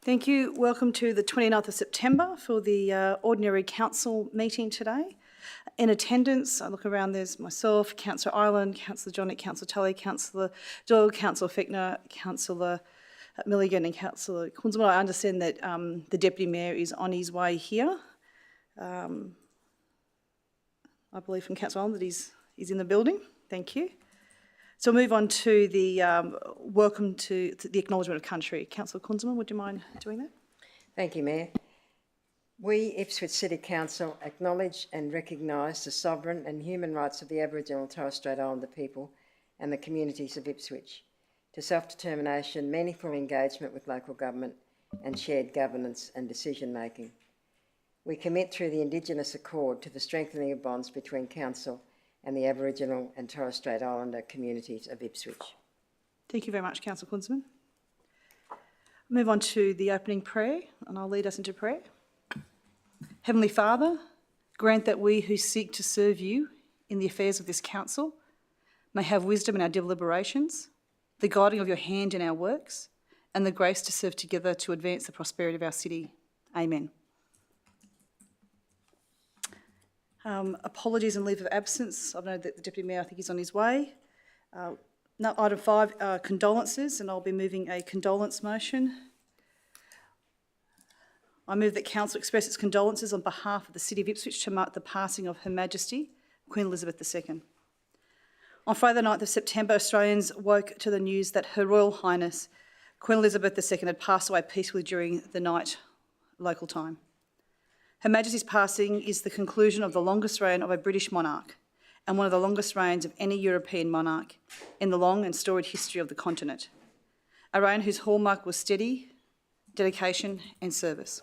Thank you. Welcome to the 29th of September for the Ordinary Council meeting today. In attendance, I look around, there's myself, Councillor Ireland, Councillor Johnny, Councillor Tully, Councillor Doyle, Councillor Fickner, Councillor Milligan and Councillor Kunzman. I understand that the Deputy Mayor is on his way here. I believe from Councillor Ireland that he's in the building. Thank you. So we'll move on to the welcome to the acknowledgement of country. Councillor Kunzman, would you mind doing that? Thank you, Mayor. We, Ipswich City Council, acknowledge and recognise the sovereign and human rights of the Aboriginal and Torres Strait Islander people and the communities of Ipswich to self-determination, meaningful engagement with local government and shared governance and decision-making. We commit through the Indigenous Accord to the strengthening of bonds between Council and the Aboriginal and Torres Strait Islander communities of Ipswich. Thank you very much, Councillor Kunzman. Move on to the opening prayer, and I'll lead us into prayer. Heavenly Father, grant that we who seek to serve you in the affairs of this council may have wisdom in our deliberations, the guiding of your hand in our works, and the grace to serve together to advance the prosperity of our city. Amen. Apologies and leave of absence. I've known that the Deputy Mayor, I think, is on his way. Now, item 5, condolences, and I'll be moving a condolence motion. I move that Council express its condolences on behalf of the City of Ipswich to mark the passing of Her Majesty, Queen Elizabeth II. On Friday the 9th of September, Australians woke to the news that Her Royal Highness, Queen Elizabeth II, had passed away peacefully during the night, local time. Her Majesty's passing is the conclusion of the longest reign of a British monarch and one of the longest reigns of any European monarch in the long and storied history of the continent. A reign whose hallmark was steady, dedication and service.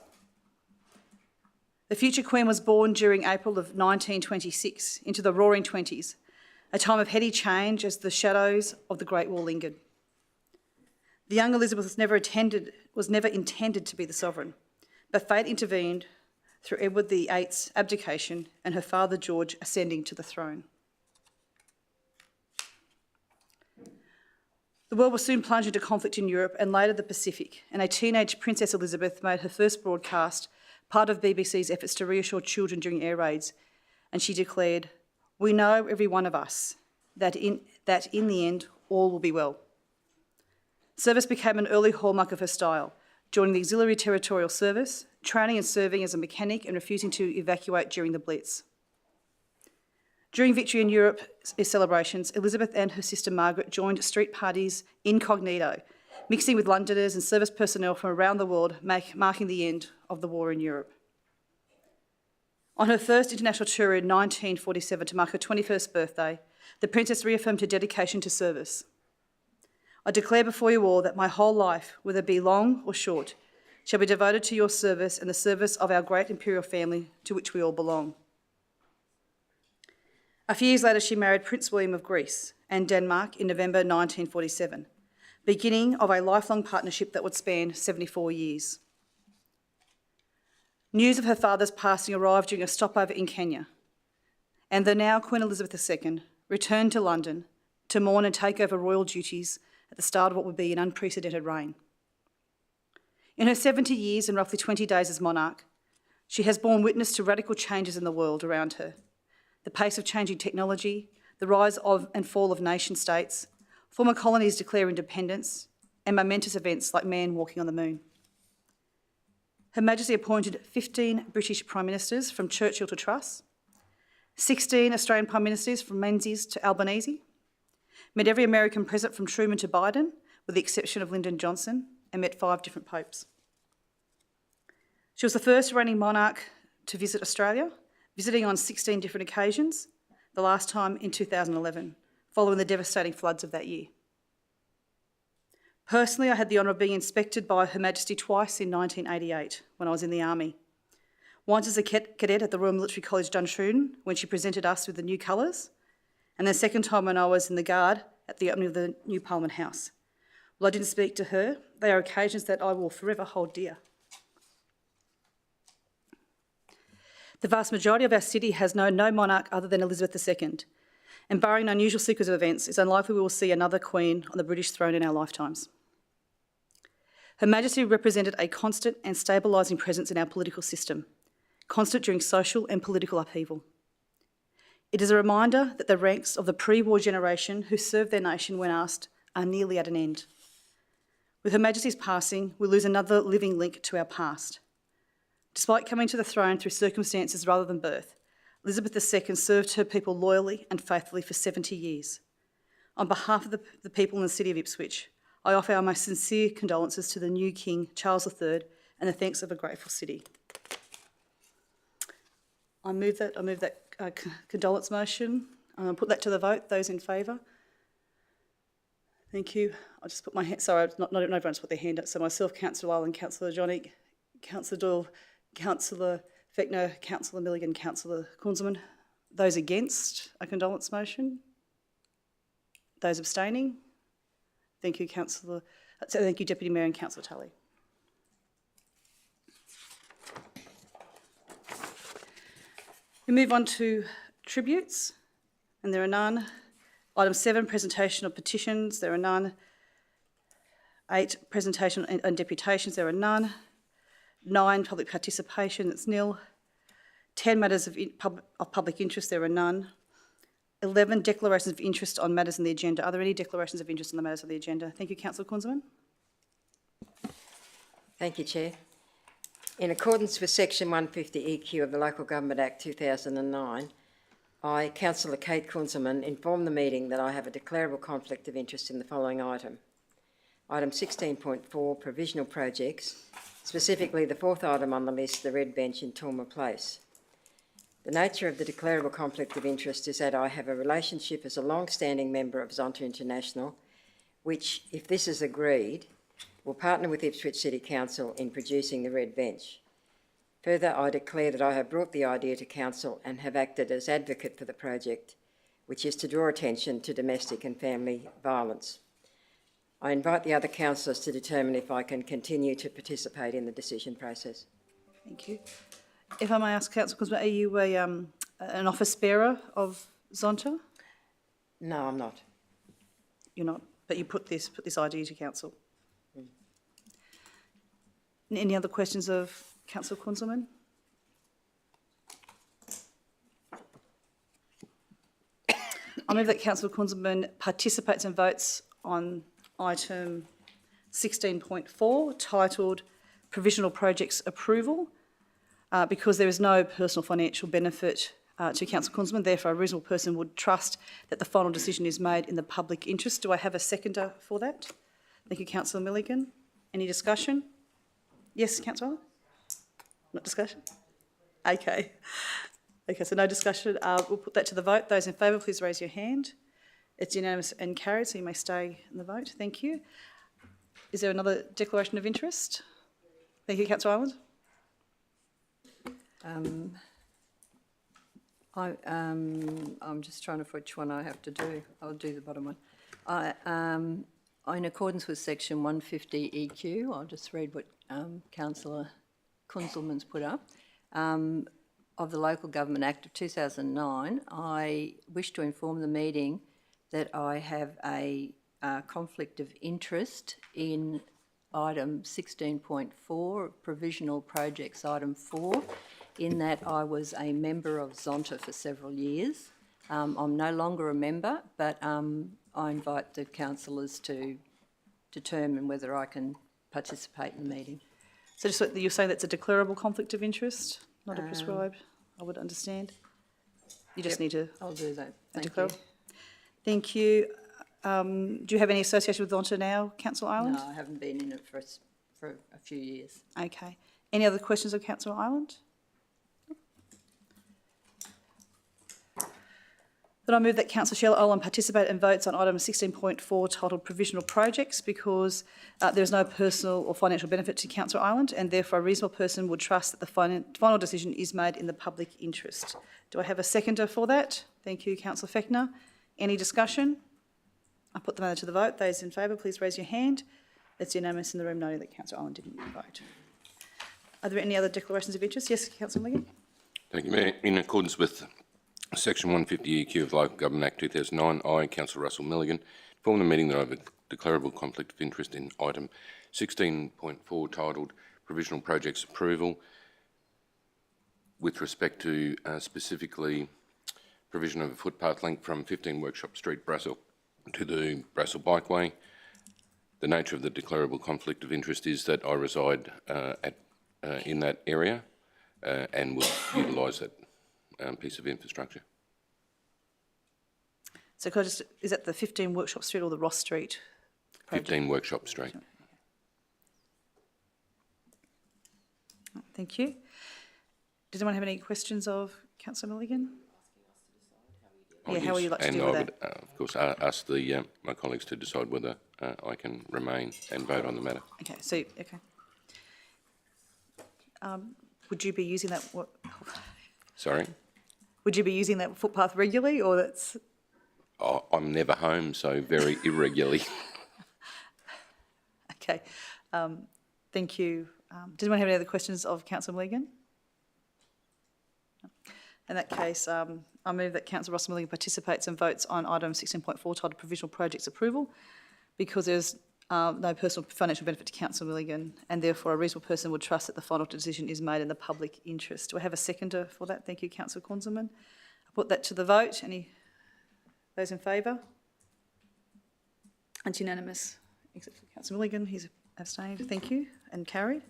The future Queen was born during April of 1926 into the Roaring Twenties, a time of heady change as the shadows of the Great War lingered. The young Elizabeth was never intended to be the sovereign, but fate intervened through Edward VIII's abdication and her father George ascending to the throne. The world was soon plunged into conflict in Europe and later the Pacific, and a teenage Princess Elizabeth made her first broadcast part of BBC's efforts to reassure children during air raids, and she declared, "We know, every one of us, that in the end, all will be well." Service became an early hallmark of her style, joining the Auxiliary Territorial Service, training and serving as a mechanic and refusing to evacuate during the Blitz. During Victory in Europe celebrations, Elizabeth and her sister Margaret joined street parties incognito, mixing with Londoners and service personnel from around the world, marking the end of the war in Europe. On her first international tour in 1947 to mark her 21st birthday, the Princess reaffirmed her dedication to service. "I declare before you all that my whole life, whether it be long or short, shall be devoted to your service and the service of our great imperial family to which we all belong." A few years later, she married Prince William of Greece and Denmark in November 1947, beginning of a lifelong partnership that would span 74 years. News of her father's passing arrived during a stopover in Kenya, and the now Queen Elizabeth II returned to London to mourn and take over royal duties at the start of what would be an unprecedented reign. In her 70 years and roughly 20 days as monarch, she has borne witness to radical changes in the world around her, the pace of changing technology, the rise of and fall of nation-states, former colonies declare independence, and momentous events like man walking on the moon. Her Majesty appointed 15 British Prime Ministers from Churchill to Truss, 16 Australian Prime Ministers from Menzies to Albanese, met every American president from Truman to Biden, with the exception of Lyndon Johnson, and met 5 different popes. She was the first reigning monarch to visit Australia, visiting on 16 different occasions, the last time in 2011, following the devastating floods of that year. Personally, I had the honour of being inspected by Her Majesty twice in 1988 when I was in the Army. Once as a cadet at the Royal Military College Duntroon when she presented us with the new colours, and the second time when I was in the Guard at the opening of the new Parliament House. Well, I didn't speak to her. They are occasions that I will forever hold dear. The vast majority of our city has known no monarch other than Elizabeth II, and barring an unusual sequence of events, it's unlikely we will see another Queen on the British throne in our lifetimes. Her Majesty represented a constant and stabilising presence in our political system, constant during social and political upheaval. It is a reminder that the ranks of the pre-war generation who served their nation when asked are nearly at an end. With Her Majesty's passing, we lose another living link to our past. Despite coming to the throne through circumstances rather than birth, Elizabeth II served her people loyally and faithfully for 70 years. On behalf of the people in the city of Ipswich, I offer our most sincere condolences to the new King, Charles III, and the thanks of a grateful city. I move that condolence motion. I'll put that to the vote. Those in favour? Thank you. I'll just put my hand, sorry, not everyone's put their hand up. So myself, Councillor Ireland, Councillor Johnny, Councillor Doyle, Councillor Fechner, Councillor Milligan, Councillor Kunzelman. Those against a condolence motion? Those abstaining? Thank you, Councillor. Thank you, Deputy Mayor and Councillor Tully. We move on to tributes, and there are none. Item 7, presentation of petitions, there are none. 8, presentation and deputations, there are none. 9, public participation, it's nil. 10, matters of public interest, there are none. 11, declarations of interest on matters on the agenda. Are there any declarations of interest on the matters on the agenda? Thank you, Councillor Kunzelman. Thank you, Chair. In accordance with Section 150EQ of the Local Government Act 2009, I, Councillor Kate Kunzelman, inform the meeting that I have a declarable conflict of interest in the following item. Item 16.4, provisional projects, specifically the 4th item on the list, the Red Bench in Torma Place. The nature of the declarable conflict of interest is that I have a relationship as a long-standing member of Zonta International, which, if this is agreed, will partner with Ipswich City Council in producing the Red Bench. Further, I declare that I have brought the idea to Council and have acted as advocate for the project, which is to draw attention to domestic and family violence. I invite the other councillors to determine if I can continue to participate in the decision process. Thank you. If I may ask, Councillor Kunzelman, are you an office bearer of Zonta? No, I'm not. You're not, but you put this idea to Council. Any other questions of Councillor Kunzelman? I move that Councillor Kunzelman participates and votes on item 16.4, titled Provisional Projects Approval, because there is no personal financial benefit to Councillor Kunzelman. Therefore, a reasonable person would trust that the final decision is made in the public interest. Do I have a seconder for that? Thank you, Councillor Milligan. Any discussion? Yes, Councillor? Not discussion? Okay. Okay, so no discussion. We'll put that to the vote. Those in favour, please raise your hand. It's unanimous and carried, so you may stay in the vote. Thank you. Is there another declaration of interest? Thank you, Councillor Ireland. I'm just trying to find which one I have to do. I'll do the bottom one. In accordance with Section 150EQ, I'll just read what Councillor Kunzelman's put up, of the Local Government Act of 2009, I wish to inform the meeting that I have a conflict of interest in item 16.4, provisional projects, item 4, in that I was a member of Zonta for several years. I'm no longer a member, but I invite the councillors to determine whether I can participate in the meeting. So just you're saying that's a declarable conflict of interest, not a prescribed, I would understand. You just need to... I'll do that. Thank you. Thank you. Do you have any association with Zonta now, Councillor Ireland? No, I haven't been in it for a few years. Okay. Any other questions of Councillor Ireland? Then I move that Councillor Sheila Olam participate and votes on item 16.4 titled Provisional Projects because there is no personal or financial benefit to Councillor Ireland and therefore a reasonable person would trust that the final decision is made in the public interest. Do I have a seconder for that? Thank you, Councillor Fechner. Any discussion? I put the matter to the vote. Those in favour, please raise your hand. It's unanimous in the room, noting that Councillor Ireland didn't vote. Are there any other declarations of interest? Yes, Councillor Milligan. Thank you, Mayor. In accordance with Section 150EQ of the Local Government Act 2009, I, Councillor Russell Milligan, inform the meeting that I have a declarable conflict of interest in item 16.4 titled Provisional Projects Approval with respect to specifically provision of a footpath link from 15 Workshop Street, Brassel, to the Brassel Bikeway. The nature of the declarable conflict of interest is that I reside in that area and will utilise that piece of infrastructure. So could I just, is that the 15 Workshop Street or the Ross Street project? 15 Workshop Street. Thank you. Does anyone have any questions of Councillor Milligan? Yeah, how would you like to deal with that? And I would, of course, ask my colleagues to decide whether I can remain and vote on the matter. Okay, so, okay. Would you be using that, Sorry? would you be using that footpath regularly, or that's? Oh, I'm never home, so very irregularly. Okay, thank you. Does anyone have any other questions of Councillor Milligan? In that case, I move that Councillor Ross Milligan participates and votes on item 16.4 titled Provisional Projects Approval because there's no personal financial benefit to Councillor Milligan, and therefore a reasonable person would trust that the final decision is made in the public interest. Do I have a seconder for that? Thank you, Councillor Cornzelman. I put that to the vote. Any those in favour? It's unanimous, except for Councillor Milligan. He's abstained. Thank you, and carried.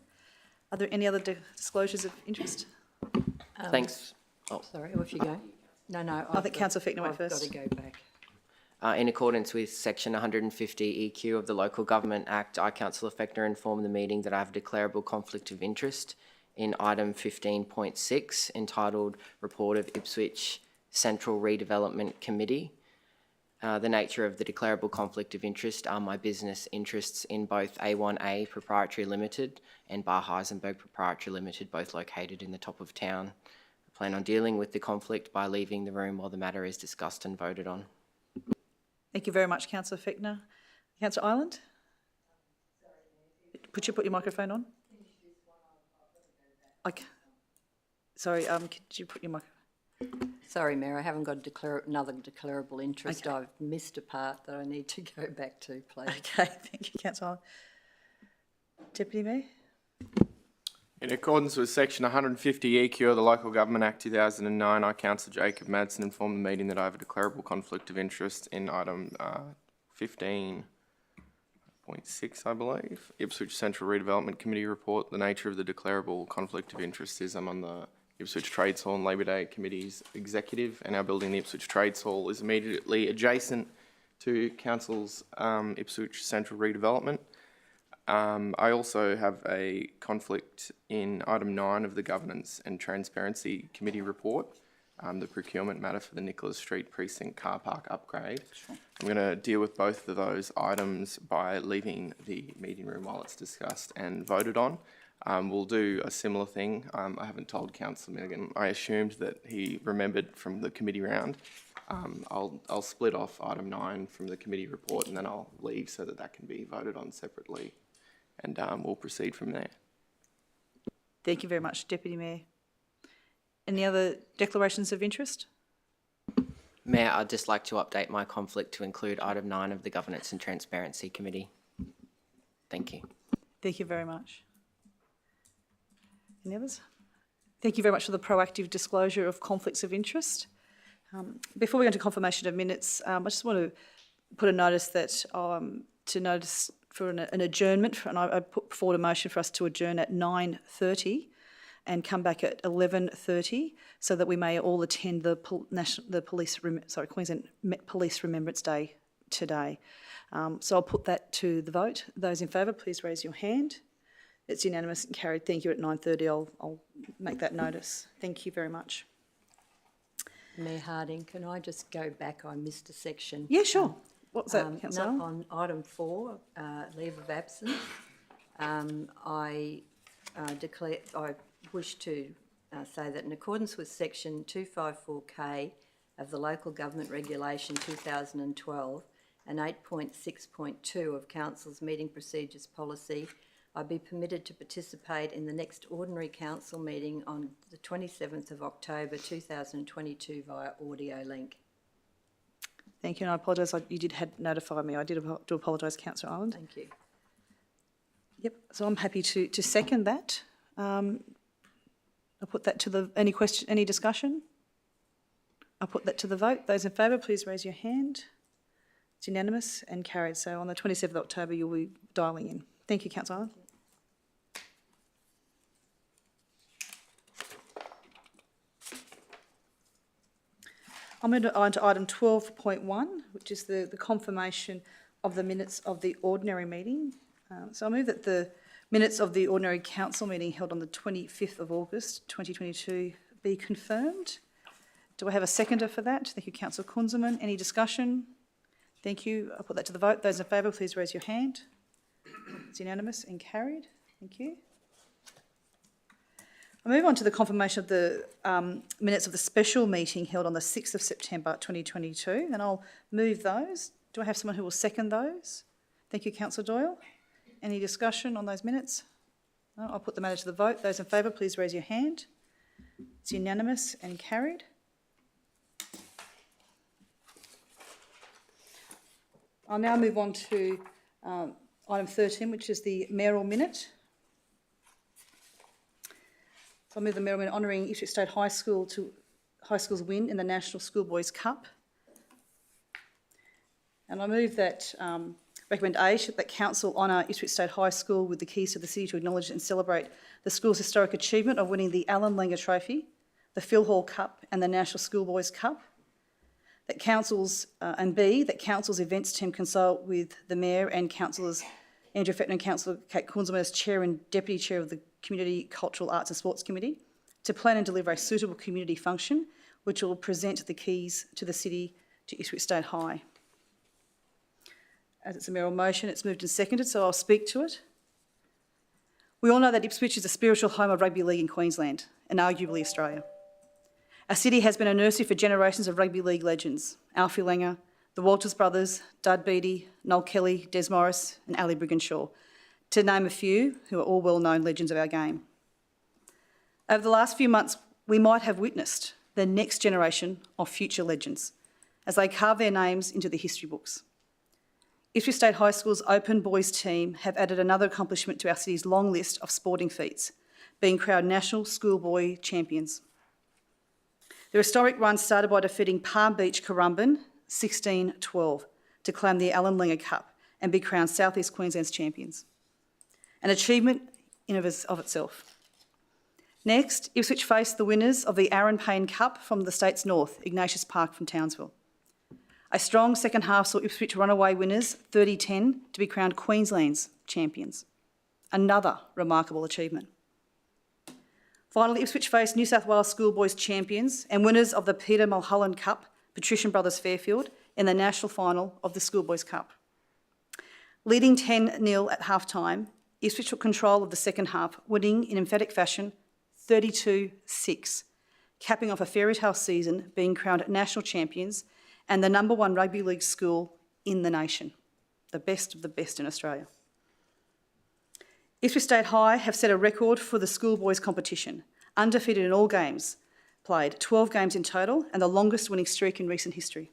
Are there any other disclosures of interest? Thanks. Oh, sorry, off you go. No. I think Councillor Fichtner went I've got first. to go back. In accordance with Section 150 EQ of the Local Government Act, I, Councillor Fichtner, inform the meeting that I have a declarable conflict of interest in item 15.6 entitled Report of Ipswich Central Redevelopment Committee. The nature of the declarable conflict of interest are my business interests in both A1A Proprietary Limited and Bar Heisenberg Proprietary Limited, both located in the top of town. I plan on dealing with the conflict by leaving the room while the matter is discussed and voted on. Thank you very much, Councillor Fichtner. Councillor Ireland? Could you put your microphone on? Okay. Sorry, could you put your microphone? Sorry, Mayor, I haven't got another declarable interest. Okay. I've missed a part that I need to go back to, please. Okay, thank you, Councillor Ireland. Deputy Mayor? In accordance with Section 150 EQ of the Local Government Act 2009, I, Councillor Jacob Madsen, inform the meeting that I have a declarable conflict of interest in item 15.6, I believe, Ipswich Central Redevelopment Committee report. The nature of the declarable conflict of interest is I'm on the Ipswich Trades Hall and Labor Day Committee's executive, and our building, the Ipswich Trades Hall, is immediately adjacent to Council's Ipswich Central Redevelopment. I also have a conflict in item 9 of the Governance and Transparency Committee report, the procurement matter for the Nicholas Street Precinct car park upgrade. Sure. I'm going to deal with both of those items by leaving the meeting room while it's discussed and voted on. We'll do a similar thing. I haven't told Councillor Milligan. I assumed that he remembered from the committee round. I'll split off item 9 from the committee report and then I'll leave so that that can be voted on separately. And we'll proceed from there. Thank you very much, Deputy Mayor. Any other declarations of interest? Mayor, I'd just like to update my conflict to include item 9 of the Governance and Transparency Committee. Thank you. Thank you very much. Any others? Thank you very much for the proactive disclosure of conflicts of interest. Before we go into confirmation of minutes, I just want to put a notice that notice for an adjournment, and I put forward a motion for us to adjourn at 9:30 and come back at 11:30 so that we may all attend the Queensland Police Remembrance Day today. So I'll put that to the vote. Those in favour, please raise your hand. It's unanimous and carried. Thank you. At 9:30, I'll make that notice. Thank you very much. Mayor Harding, can I just go back? I missed a section. Yeah, sure. What was that, Councillor? Not on item 4, leave of absence. I wish to say that in accordance with section 254K of the Local Government Regulation 2012 and 8.6.2 of Council's Meeting Procedures Policy, I'd be permitted to participate in the next ordinary council meeting on the 27th of October 2022 via audio link. Thank you, and I apologise. You did notify me. I do apologise, Councillor Ireland. Thank you. Yep, so I'm happy to second that. I'll put that to the, any discussion? I'll put that to the vote. Those in favour, please raise your hand. It's unanimous and carried. So on the 27th of October, you'll be dialing in. Thank you, Councillor Allen. I'll move on to item 12.1, which is the confirmation of the minutes of the ordinary meeting. So I move that the minutes of the ordinary council meeting held on the 25th of August 2022 be confirmed. Do I have a seconder for that? Thank you, Councillor Kunzelman. Any discussion? Thank you. I'll put that to the vote. Those in favour, please raise your hand. It's unanimous and carried. Thank you. I'll move on to the confirmation of the minutes of the special meeting held on the 6th of September 2022, and I'll move those. Do I have someone who will second those? Thank you, Councillor Doyle. Any discussion on those minutes? No, I'll put the matter to the vote. Those in favour, please raise your hand. It's unanimous and carried. I'll now move on to item 13, which is the Mayoral minute. So I'll move the Mayoral minute honouring Ipswich State High School's win in the National Schoolboys Cup. And I move that recommend A, that Council honour Ipswich State High School with the keys to the city to acknowledge and celebrate the school's historic achievement of winning the Alan Langer Trophy, the Phil Hall Cup and the National Schoolboys Cup. That councils, and B, that council's events team consult with the Mayor and councillors Andrew Fetton and Councillor Kate Kunzelman as Chair and Deputy Chair of the Community, Cultural, Arts and Sports Committee to plan and deliver a suitable community function which will present the keys to the city to Ipswich State High. As it's a mayoral motion, it's moved and seconded, so I'll speak to it. We all know that Ipswich is the spiritual home of rugby league in Queensland and arguably Australia. Our city has been a nursery for generations of rugby league legends, Alfie Langer, the Walters brothers, Dud Beattie, Noel Kelly, Des Morris and Ali Brigginshaw, to name a few who are all well-known legends of our game. Over the last few months, we might have witnessed the next generation of future legends as they carve their names into the history books. Ipswich State High School's Open Boys team have added another accomplishment to our city's long list of sporting feats, being crowned National Schoolboy Champions. Their historic run started by defeating Palm Beach Currumbin 16-12 to claim the Alan Langer Cup and be crowned South East Queensland's champions. An achievement in of itself. Next, Ipswich faced the winners of the Aaron Payne Cup from the state's north, Ignatius Park from Townsville. A strong second half saw Ipswich runaway winners 30-10 to be crowned Queensland's champions. Another remarkable achievement. Finally, Ipswich faced New South Wales Schoolboys champions and winners of the Peter Mulholland Cup, Patrician Brothers Fairfield, in the national final of the Schoolboys Cup. Leading 10-0 at half-time, Ipswich took control of the second half, winning in emphatic fashion 32-6, capping off a fairy tale season, being crowned national champions and the #1 rugby league school in the nation, the best of the best in Australia. Ipswich State High have set a record for the schoolboys competition, undefeated in all games played, 12 games in total, and the longest winning streak in recent history.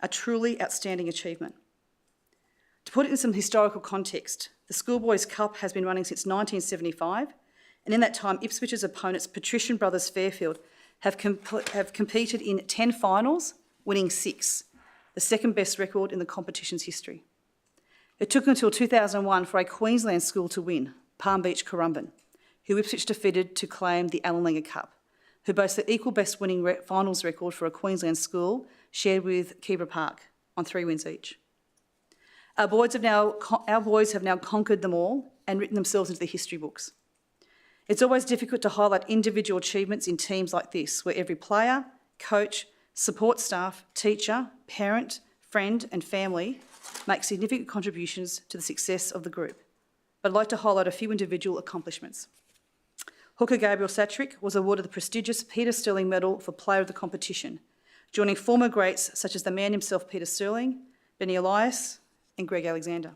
A truly outstanding achievement. To put it in some historical context, the Schoolboys Cup has been running since 1975, and in that time, Ipswich's opponents, Patrician Brothers Fairfield, have competed in 10 finals, winning 6, the second best record in the competition's history. It took until 2001 for a Queensland school to win, Palm Beach Currumbin, who Ipswich defeated to claim the Alan Langer Cup, who boasts the equal best winning finals record for a Queensland school, shared with Keebra Park on 3 wins each. Our boys have now conquered them all and written themselves into the history books. It's always difficult to highlight individual achievements in teams like this, where every player, coach, support staff, teacher, parent, friend and family make significant contributions to the success of the group. But I'd like to highlight a few individual accomplishments. Hooker Gabriel Satrick was awarded the prestigious Peter Sterling Medal for Player of the Competition, joining former greats such as the man himself Peter Sterling, Benny Elias and Greg Alexander.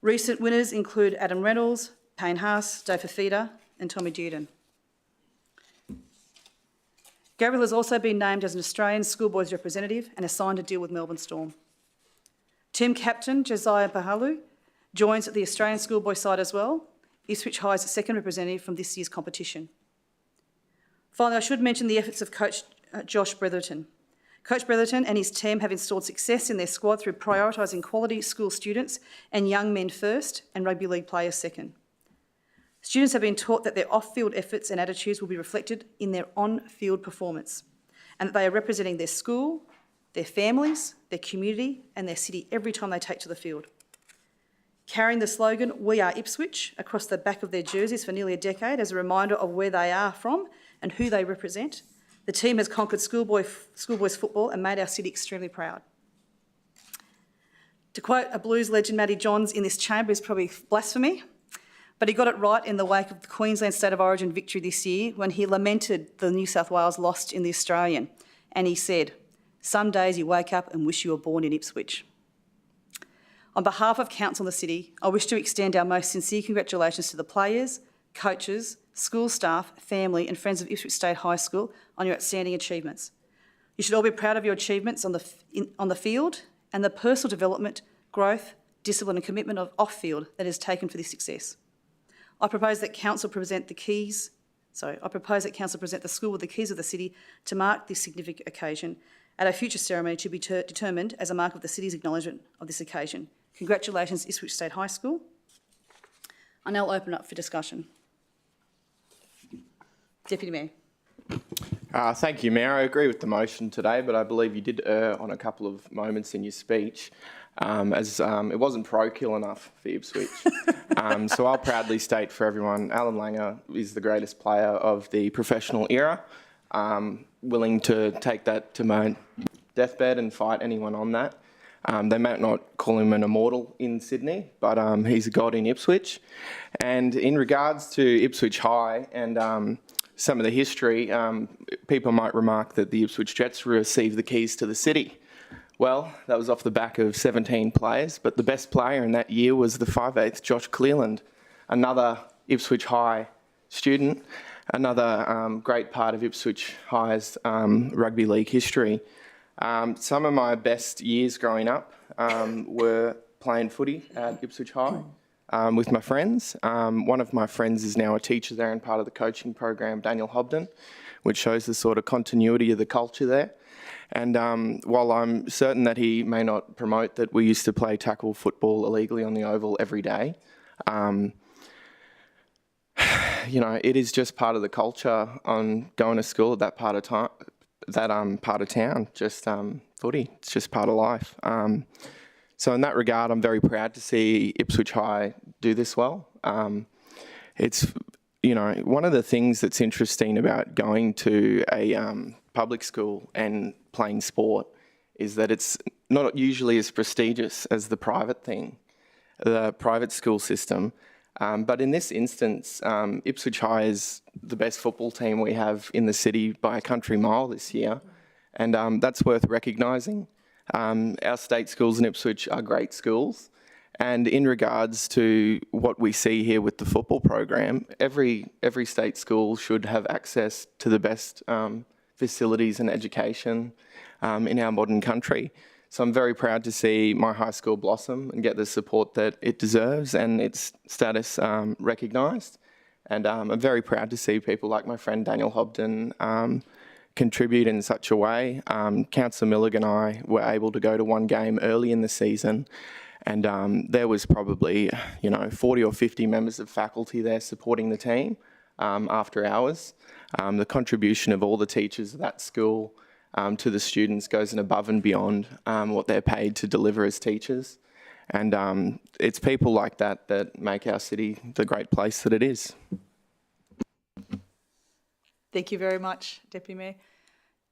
Recent winners include Adam Reynolds, Payne Haas, Dave Fafita and Tommy Duden. Gabriel has also been named as an Australian schoolboys representative and has signed a deal with Melbourne Storm. Team captain Josiah Bahalu joins the Australian schoolboy side as well. Ipswich High's second representative from this year's competition. Finally, I should mention the efforts of coach Josh Bretherton. Coach Bretherton and his team have installed success in their squad through prioritising quality school students and young men first and rugby league players second. Students have been taught that their off-field efforts and attitudes will be reflected in their on-field performance and that they are representing their school, their families, their community and their city every time they take to the field. Carrying the slogan, "We are Ipswich," across the back of their jerseys for nearly a decade as a reminder of where they are from and who they represent, the team has conquered schoolboys football and made our city extremely proud. To quote a blues legend, Matty Johns, in this chamber is probably blasphemy, but he got it right in the wake of the Queensland State of Origin victory this year when he lamented the New South Wales loss in the Australian. And he said, "Some days you wake up and wish you were born in Ipswich." On behalf of Council and the City, I wish to extend our most sincere congratulations to the players, coaches, school staff, family and friends of Ipswich State High School on your outstanding achievements. You should all be proud of your achievements on the field and the personal development, growth, discipline and commitment of off-field that is taken for this success. I propose that Council present the school with the keys of the city to mark this significant occasion at a future ceremony to be determined as a mark of the city's acknowledgement of this occasion. Congratulations, Ipswich State High School. I now open up for discussion. Deputy Mayor. Thank you, Mayor. I agree with the motion today, but I believe you did err on a couple of moments in your speech, as it wasn't parochial enough for Ipswich. So I'll proudly state for everyone, Alan Langer is the greatest player of the professional era, willing to take that to my deathbed and fight anyone on that. They might not call him an immortal in Sydney, but he's a god in Ipswich. And in regards to Ipswich High and some of the history, people might remark that the Ipswich Jets received the keys to the city. Well, that was off the back of 17 players, but the best player in that year was the 5'8", Josh Clearland, another Ipswich High student, another great part of Ipswich High's rugby league history. Some of my best years growing up were playing footy at Ipswich High with my friends. One of my friends is now a teacher there and part of the coaching program, Daniel Hobden, which shows the sort of continuity of the culture there. And while I'm certain that he may not promote that we used to play tackle football illegally on the oval every day, you know, it is just part of the culture on going to school at that part of town, just footy. It's just part of life. So in that regard, I'm very proud to see Ipswich High do this well. It's, you know, one of the things that's interesting about going to a public school and playing sport is that it's not usually as prestigious as the private school system. But in this instance, Ipswich High is the best football team we have in the city by a country mile this year, and that's worth recognising. Our state schools in Ipswich are great schools, and in regards to what we see here with the football program, every state school should have access to the best facilities and education in our modern country. So I'm very proud to see my high school blossom and get the support that it deserves and its status recognised. And I'm very proud to see people like my friend Daniel Hobden contribute in such a way. Councillor Milligan and I were able to go to one game early in the season, and there was probably 40 or 50 members of faculty there supporting the team after hours. The contribution of all the teachers of that school to the students goes above and beyond what they're paid to deliver as teachers. And it's people like that that make our city the great place that it is. Thank you very much, Deputy Mayor.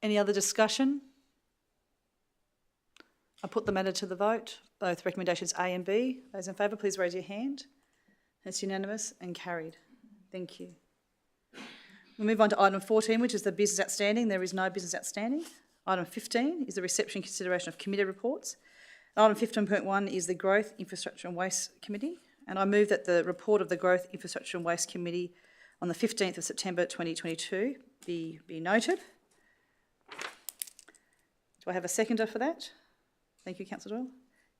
Any other discussion? I put the matter to the vote. Both recommendations A and B. Those in favour, please raise your hand. That's unanimous and carried. Thank you. We'll move on to item 14, which is the business outstanding. There is no business outstanding. Item 15 is the reception and consideration of committee reports. Item 15.1 is the Growth, Infrastructure and Waste Committee. And I move that the report of the Growth, Infrastructure and Waste Committee on the 15th of September 2022 be noted. Do I have a seconder for that? Thank you, Councillor Doyle.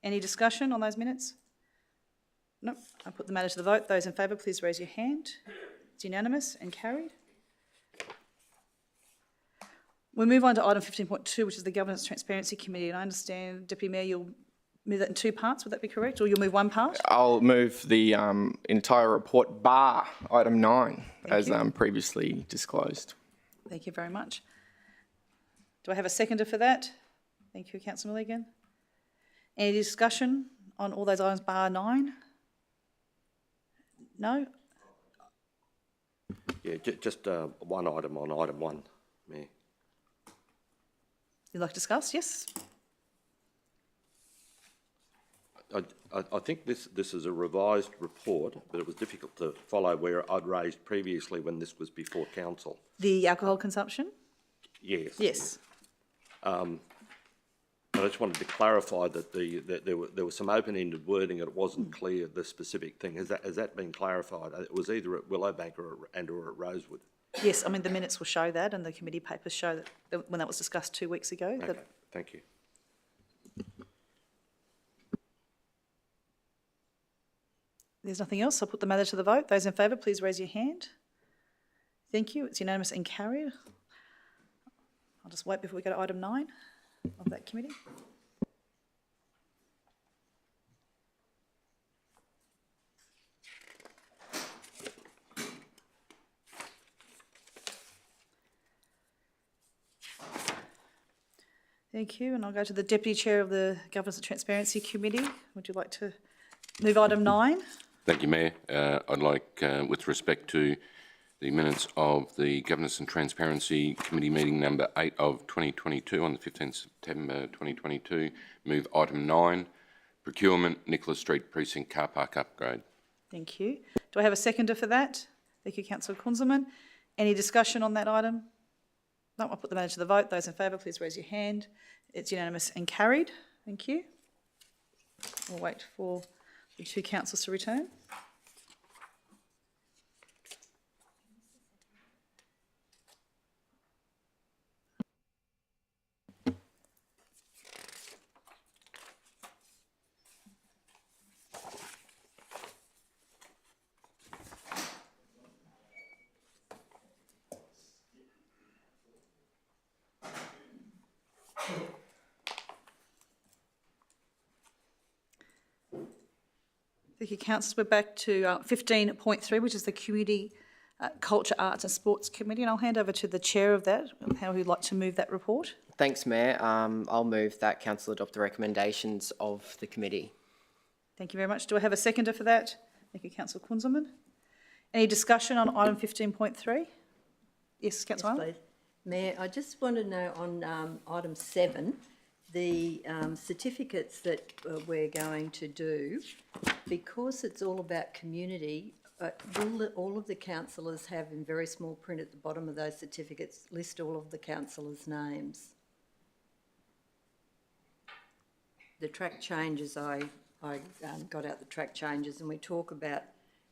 Any discussion on those minutes? No, I'll put the matter to the vote. Those in favour, please raise your hand. It's unanimous and carried. We move on to item 15.2, which is the Governance Transparency Committee, and I understand, Deputy Mayor, you'll move that in two parts, would that be correct? Or you'll move one part? I'll move the entire report bar item 9 as you. previously disclosed. Thank you very much. Do I have a seconder for that? Thank you, Councillor Milligan. Any discussion on all those items bar 9? No? Yeah, just one item on item 1, Mayor. You'd like to discuss? Yes? I think this is a revised report, but it was difficult to follow where I'd raised previously when this was before council. The alcohol consumption? Yes. Yes. But I just wanted to clarify that there was some open-ended wording and it wasn't clear the specific thing. Has that been clarified? It was either at Willowbank or at Rosewood. Yes, I mean, the minutes will show that, and the committee papers show that when that was discussed 2 weeks ago. Okay, thank you. There's nothing else. I'll put the matter to the vote. Those in favour, please raise your hand. Thank you. It's unanimous and carried. I'll just wait before we go to item 9 of that committee. Thank you, and I'll go to the Deputy Chair of the Governance and Transparency Committee. Would you like to move item 9? Thank you, Mayor. I'd like, with respect to the minutes of the Governance and Transparency Committee meeting number 8 of 2022 on the 15th September 2022, move item 9, Procurement, Nicholas Street Precinct Car Park Upgrade. Thank you. Do I have a seconder for that? Thank you, Councillor Kunzelman. Any discussion on that item? No, I'll put the matter to the vote. Those in favour, please raise your hand. It's unanimous and carried. Thank you. We'll wait for the two councillors to return. Thank you, councillors. We're back to 15.3, which is the Community Culture, Arts and Sports Committee, and I'll hand over to the chair of that, how he'd like to move that report. Thanks, Mayor. I'll move that council adopt the recommendations of the committee. Thank you very much. Do I have a seconder for that? Thank you, Councillor Kunzelman. Any discussion on item 15.3? Yes, Councillor Island. Please. Mayor, I just want to know on item 7, the certificates that we're going to do, because it's all about community, will all of the councillors have in very small print at the bottom of those certificates, list all of the councillors' names? The track changes, I got out the track changes and we talk about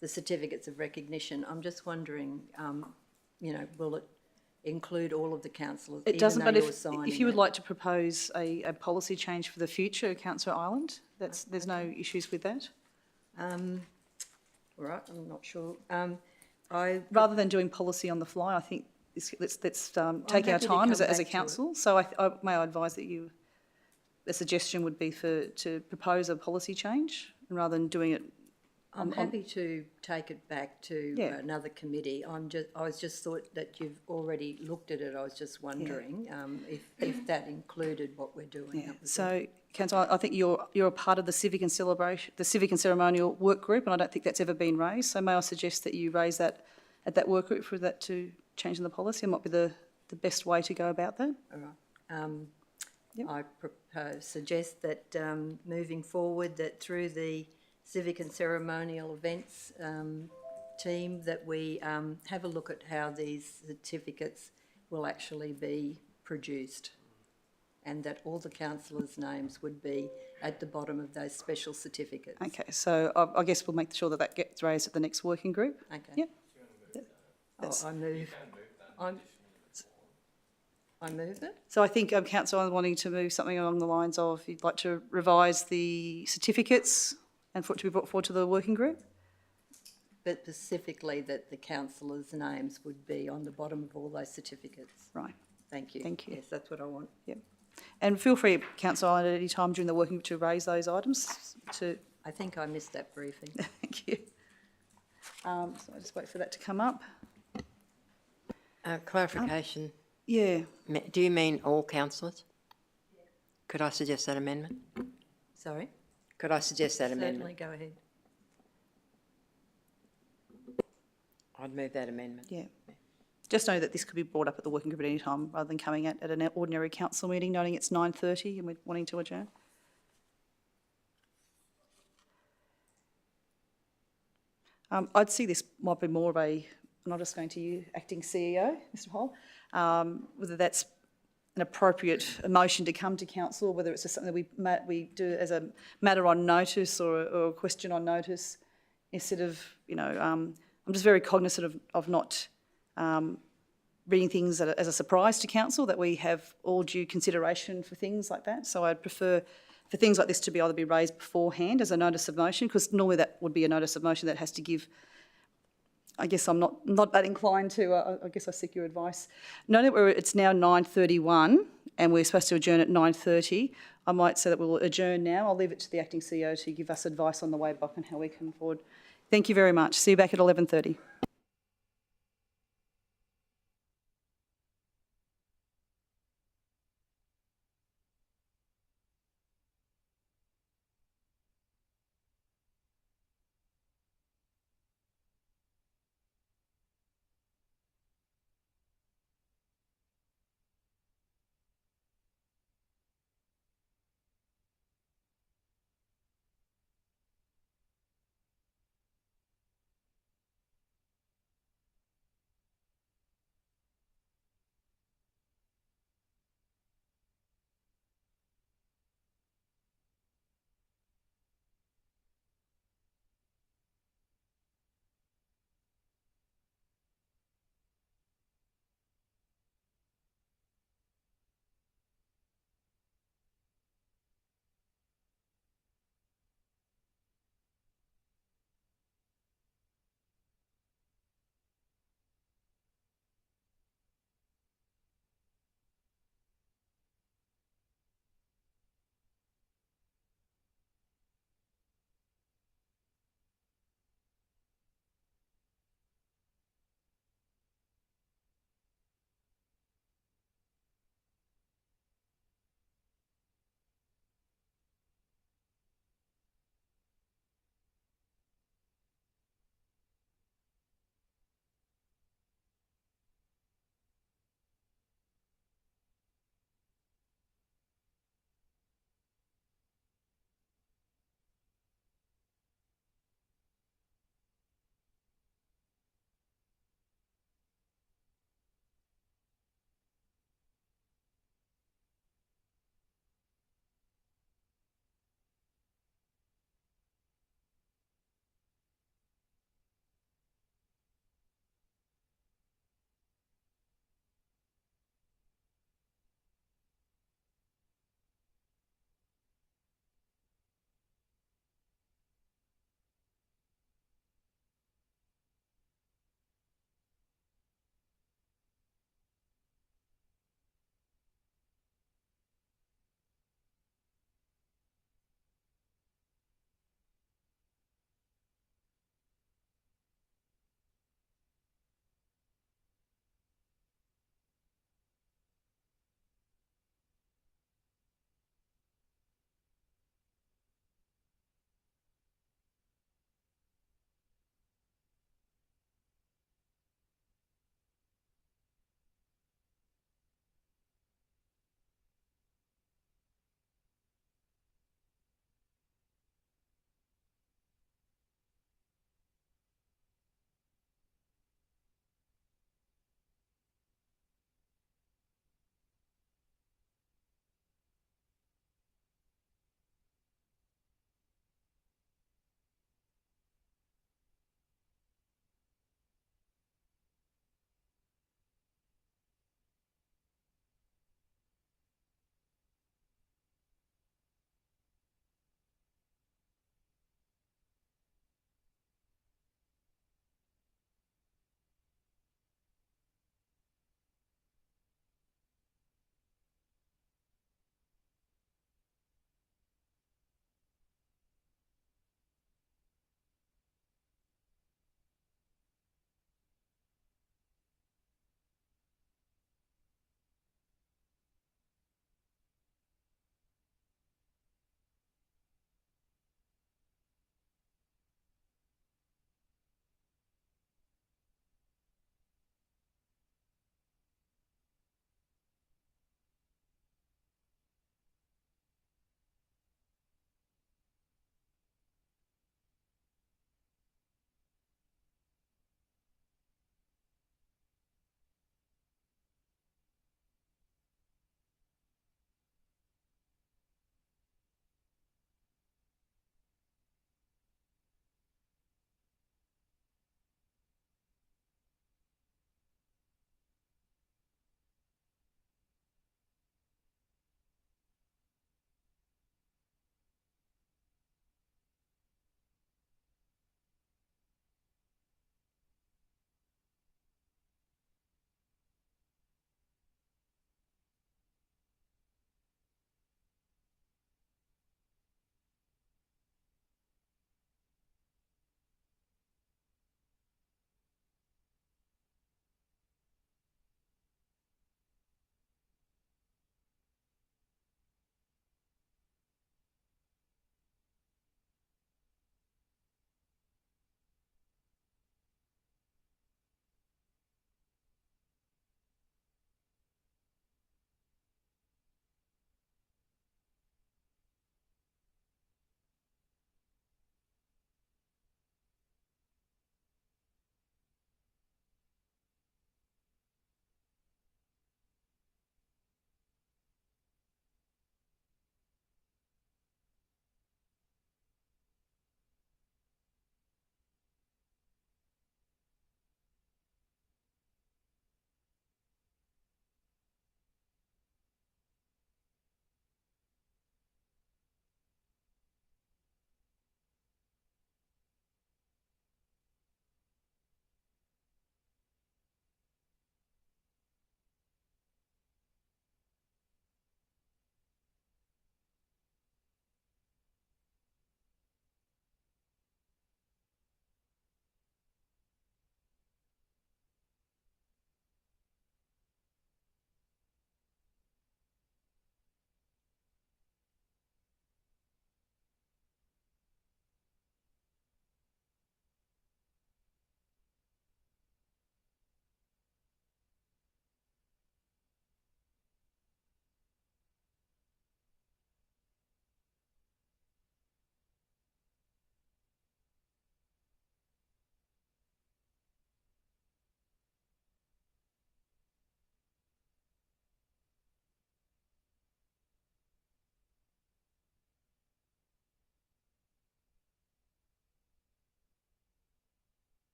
the certificates of recognition. I'm just wondering, will it include all of the councillors? It doesn't, but if you would it? like to propose a policy change for the future, Councillor Island, there's no issues with that. All right, I'm not sure. Rather than doing policy on the fly, I think let's take our time as a council. So may I advise that the suggestion would be to propose a policy change rather than doing it. I'm happy to take it back to another committee. I just thought that you've already looked at it. I was just wondering if that included what we're doing. Yeah. So, Councillor, I think you're a part of the civic and ceremonial work group, and I don't think that's ever been raised. So, may I suggest that you raise that at that work group for that to change in the policy? It might be the best way to go about that. All right. I suggest that moving forward, that through the civic and ceremonial events team, that we have a look at how these certificates will actually be produced, and that all the councillors' names would be at the bottom of those special certificates. Okay, so I guess we'll make sure that gets raised at the next working group. Okay. Yep. I move it. So I think Councillor wanting to move something along the lines of you'd like to revise the certificates and for it to be brought forward to the working group? But specifically that the councillors' names would be on the bottom of all those certificates. Right, Thank you. Thank you. Yes, that's what I want. yep. And feel free, Councillor, at any time during the working group to raise those items to, I think I missed that briefing. thank you. So I'll just wait for that to come up. Clarification. Yeah, Do you mean all councillors? Could I suggest that amendment? Sorry? Could I suggest that Certainly, amendment? go ahead. I'd move that amendment. yeah. Just know that this could be brought up at the working group at any time rather than coming at an ordinary council meeting, noting it's 9:30 and we're wanting to adjourn. I'd see this might be more of a, and I'm just going to you, acting CEO, Mr Hall, whether that's an appropriate motion to come to council, whether it's just something that we do as a matter on notice or a question on notice, instead of, I'm just very cognizant of not bringing things as a surprise to council, that we have all due consideration for things like that. So I'd prefer for things like this to be either be raised beforehand as a notice of motion, because normally that would be a notice of motion that has to give. I guess I'm not that inclined to. I guess I seek your advice. Knowing that it's now 9:31 and we're supposed to adjourn at 9:30, I might say that we'll adjourn now. I'll leave it to the acting CEO to give us advice on the way back and how we can forward. Thank you very much. See you back at 11:30.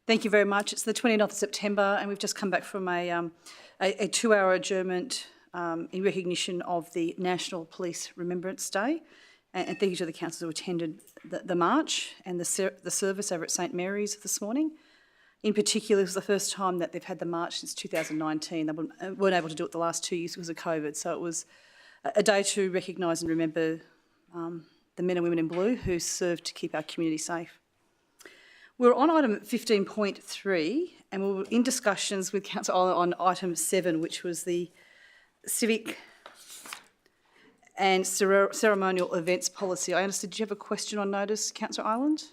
Thank you very much. It's the 29th of September and we've just come back from a 2-hour adjournment in recognition of the National Police Remembrance Day. And thank you to the councillors who attended the march and the service over at St Mary's this morning. In particular, it was the first time that they've had the march since 2019. They weren't able to do it the last 2 years because of COVID. So it was a day to recognise and remember the men and women in blue who served to keep our community safe. We're on item 15.3 and we were in discussions with Council on item 7, which was the civic and ceremonial events policy. I understood, did you have a question on notice, Councillor Ireland?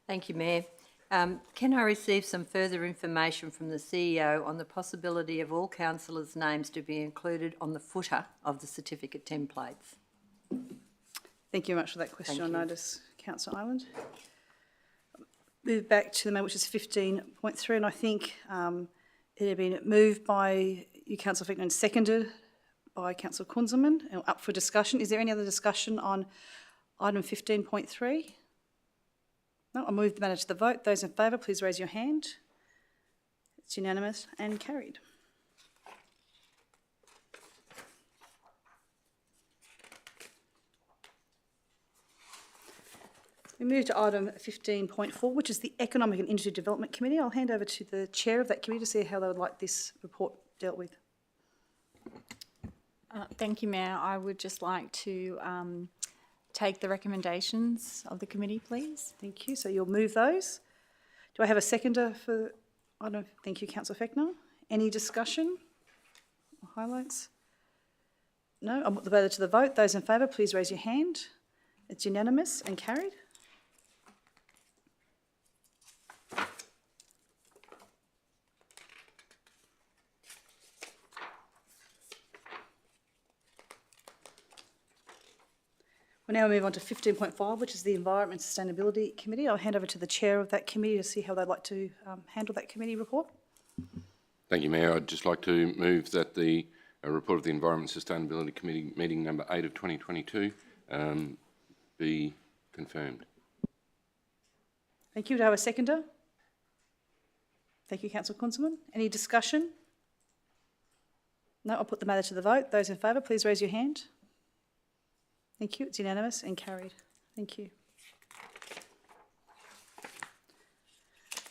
Thank you, Mayor. Can I receive some further information from the CEO on the possibility of all councillors' names to be included on the footer of the certificate templates? Thank you very much for that question Thank on you. notice, Councillor Ireland. Move back to the matter, which is 15.3, and I think it had been moved by you, Councillor Fickner, and seconded by Councillor Kunzelman, and up for discussion. Is there any other discussion on item 15.3? No, I'll move the matter to the vote. Those in favour, please raise your hand. It's unanimous and carried. We move to item 15.4, which is the Economic and Industry Development Committee. I'll hand over to the chair of that committee to see how they would like this report dealt with. Thank you, Mayor. I would just like to take the recommendations of the committee, please. Thank you. So you'll move those. Do I have a seconder for item? Thank you, Councillor Fickner. Any discussion or highlights? No? I'll put the matter to the vote. Those in favour, please raise your hand. It's unanimous and carried. We'll now move on to 15.5, which is the Environment and Sustainability Committee. I'll hand over to the chair of that committee to see how they'd like to handle that committee report. Thank you, Mayor. I'd just like to move that the report of the Environment and Sustainability Committee meeting number 8 of 2022 be confirmed. Thank you. Do I have a seconder? Thank you, Councillor Kunzelman. Any discussion? No, I'll put the matter to the vote. Those in favour, please raise your hand. Thank you. It's unanimous and carried. Thank you.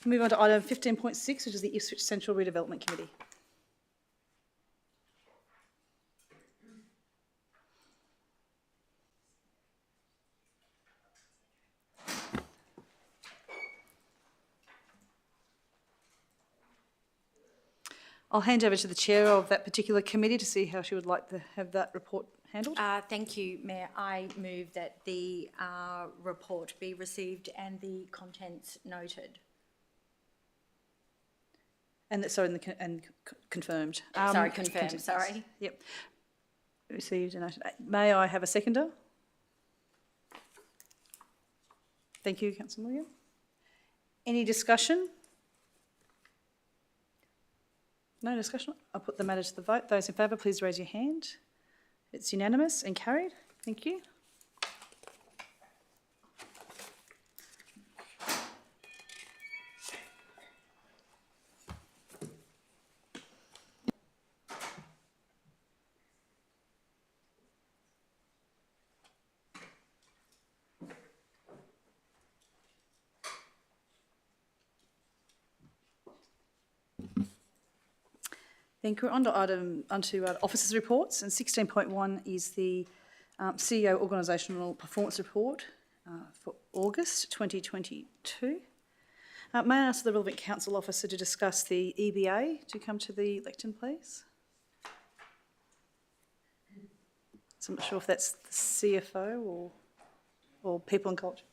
Move on to item 15.6, which is the Ipswich Central Redevelopment Committee. I'll hand over to the chair of that particular committee to see how she would like to have that report handled. Thank you, Mayor. I move that the report be received and the contents noted. And confirmed. Sorry, confirmed, sorry. Yep. Received and noted. May I have a seconder? Thank you, Councillor Mulligan. Any discussion? No discussion? I'll put the matter to the vote. Those in favour, please raise your hand. It's unanimous and carried. Thank you. Thank you. We're onto officers' reports, and 16.1 is the CEO Organisational Performance Report for August 2022. May I ask the relevant council officer to discuss the EBA to come to the lectern, please? So I'm not sure if that's the CFO or People and Culture.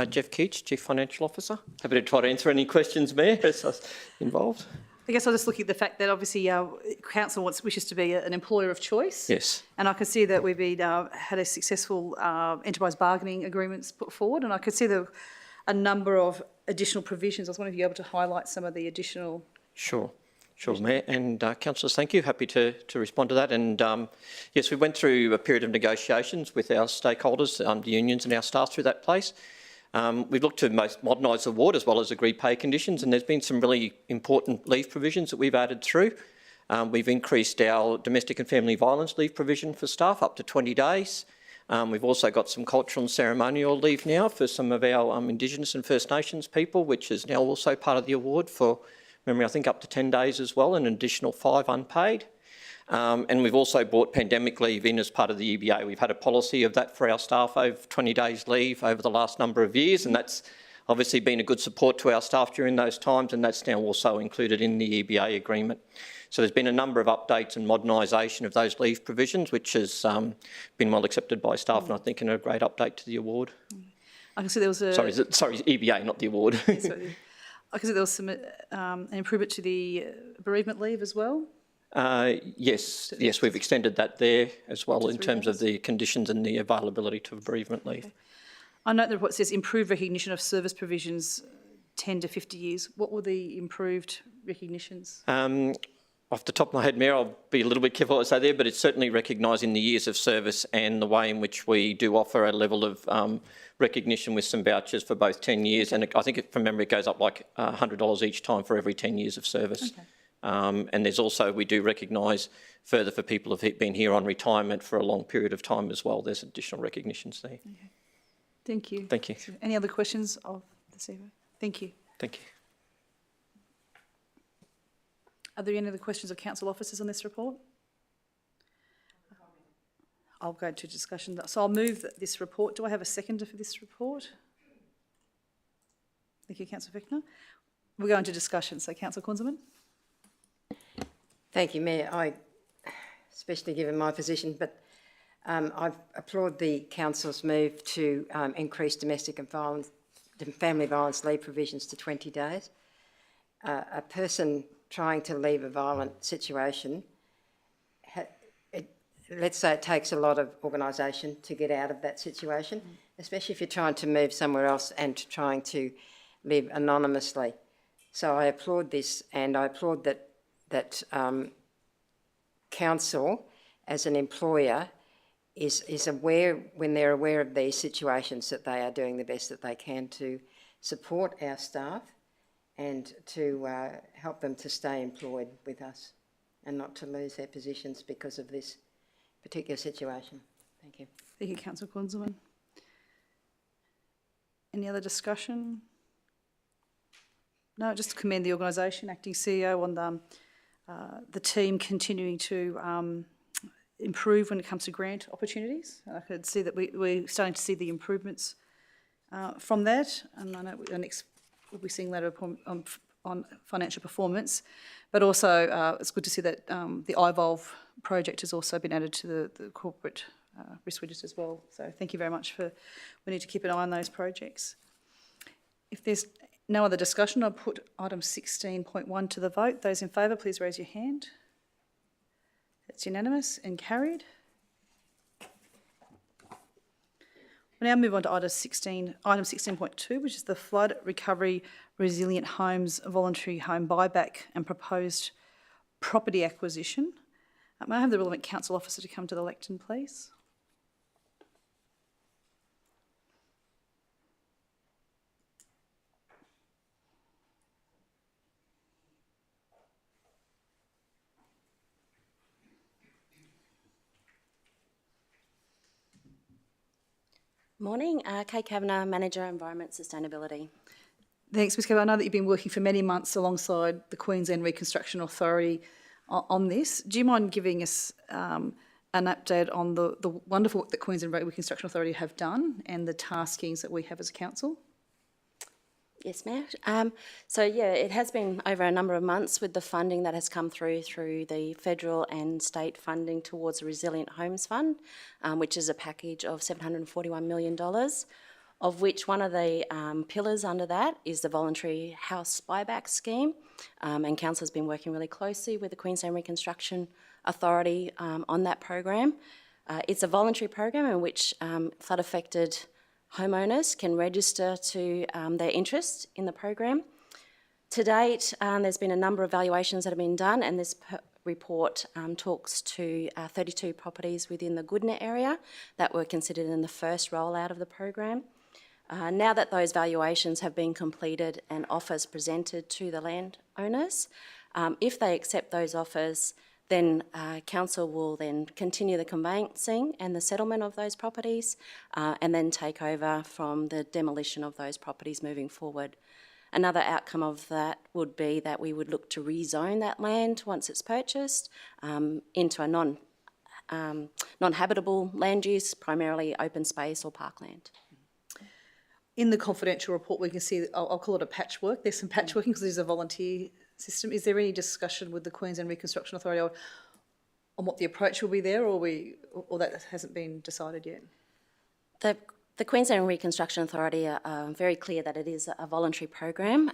Jeff Keach, Chief Financial Officer. Happy to try to answer any questions, Mayor, as I was involved. I guess I'll just look at the fact that obviously our council wishes to be an employer of choice. Yes. And I can see that we've been, had a successful enterprise bargaining agreements put forward, and I could see the a number of additional provisions. I was wondering if you're able to highlight some of the additional. Sure, Mayor. And councillors, thank you. Happy to respond to that. And yes, we went through a period of negotiations with our stakeholders, the unions and our staff through that place. We've looked to modernise the ward as well as agreed pay conditions, and there's been some really important leave provisions that we've added through. We've increased our domestic and family violence leave provision for staff up to 20 days. We've also got some cultural and ceremonial leave now for some of our Indigenous and First Nations people, which is now also part of the award for memory, I think up to 10 days as well, and an additional 5 unpaid. And we've also brought pandemic leave in as part of the EBA. We've had a policy of that for our staff over 20 days leave over the last number of years, and that's obviously been a good support to our staff during those times, and that's now also included in the EBA agreement. So there's been a number of updates and modernisation of those leave provisions, which has been well accepted by staff, and I think a great update to the award. I can see there was a... Sorry, EBA, not the award. I can see there was some an improvement to the bereavement leave as well. Yes, we've extended that there as well in terms of the conditions and the availability to bereavement leave. Okay. I note the report says improved recognition of service provisions 10 to 50 years. What were the improved recognitions? Off the top of my head, Mayor, I'll be a little bit careful what I say there, but it's certainly recognising the years of service and the way in which we do offer a level of recognition with some vouchers for both 10 years. And I think from memory it goes up like $100 each time for every 10 years of service. Okay. And there's also, we do recognise further for people who've been here on retirement for a long period of time as well. There's additional recognitions there. Okay. Thank you. Thank you. Any other questions of this evening? Thank you. Thank you. Are there any other questions of council officers on this report? I'll go to discussion. So I'll move this report. Do I have a seconder for this report? Thank you, Councillor Fechner. We'll go into discussion. So, Councillor Kunzelman. Thank you, Mayor. I, especially given my position, but I applaud the council's move to increase domestic and family violence leave provisions to 20 days. A person trying to leave a violent situation, let's say it takes a lot of organisation to get out of that situation, especially if you're trying to move somewhere else and trying to live anonymously. So I applaud this, and I applaud that council, as an employer, is aware, when they're aware of these situations, that they are doing the best that they can to support our staff and to help them to stay employed with us and not to lose their positions because of this particular situation. Thank you. Thank you, Councillor Kunzelman. Any other discussion? No, just to commend the organisation, acting CEO, on the team continuing to improve when it comes to grant opportunities. I could see that we're starting to see the improvements from that, and I know we'll be seeing later on financial performance, but also it's good to see that the iVolve project has also been added to the corporate risk register as well. So thank you very much we need to keep an eye on those projects. If there's no other discussion, I'll put item 16.1 to the vote. Those in favour, please raise your hand. That's unanimous and carried. We'll now move on to item 16.2, which is the Flood Recovery Resilient Homes Voluntary Home Buyback and Proposed Property Acquisition. May I have the relevant council officer to come to the lectern, please? Morning, Kate Kavanagh, Manager, Environment Sustainability. Thanks, Ms Kavanagh. I know that you've been working for many months alongside the Queensland Reconstruction Authority on this. Do you mind giving us an update on the wonderful work that Queensland Reconstruction Authority have done and the taskings that we have as a council? Yes, Mayor. So, yeah, it has been over a number of months with the funding that has come through the federal and state funding towards the Resilient Homes Fund, which is a package of $741 million, of which one of the pillars under that is the voluntary house buyback scheme. And Council has been working really closely with the Queensland Reconstruction Authority on that program. It's a voluntary program in which flood-affected homeowners can register to their interest in the program. To date, there's been a number of valuations that have been done, and this report talks to 32 properties within the Goodna area that were considered in the first rollout of the program. Now that those valuations have been completed and offers presented to the landowners, if they accept those offers, then council will then continue the conveyancing and the settlement of those properties and then take over from the demolition of those properties moving forward. Another outcome of that would be that we would look to rezone that land once it's purchased into a non-habitable land use, primarily open space or parkland. In the confidential report, we can see, I'll call it a patchwork. There's some patchworking because there's a volunteer system. Is there any discussion with the Queensland Reconstruction Authority on what the approach will be there, or that hasn't been decided yet? The Queensland Reconstruction Authority are very clear that it is a voluntary program.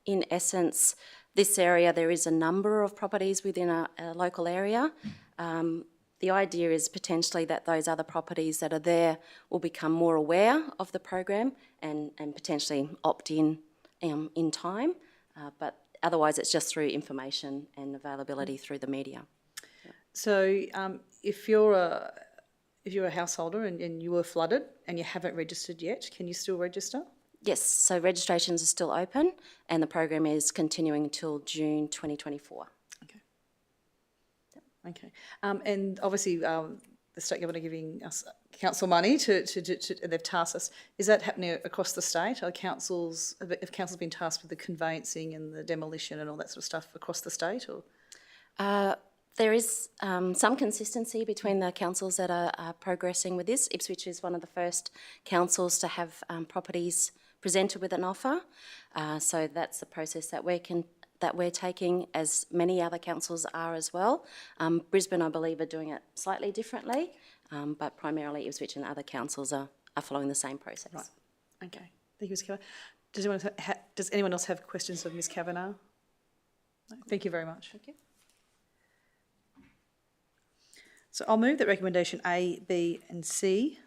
In essence, this area, there is a number of properties within a local area. The idea is potentially that those other properties that are there will become more aware of the program and potentially opt in time. But otherwise, it's just through information and availability through the media. So if you're a householder and you were flooded and you haven't registered yet, can you still register? Yes, so registrations are still open and the program is continuing until June 2024. Okay. And obviously the state government are giving us council money and they've tasked us. Is that happening across the state? Have councils been tasked with the conveyancing and the demolition and all that sort of stuff across the state? Or there is some consistency between the councils that are progressing with this. Ipswich is one of the first councils to have properties presented with an offer. So that's the process that we're taking, as many other councils are as well. Brisbane, I believe, are doing it slightly differently, but primarily Ipswich and other councils are following the same process. Right. Okay. Thank you, Ms. Kavanagh. Does anyone else have questions of Ms. Kavanagh? No? Thank you very much. Thank you. So I'll move that recommendation A, B and C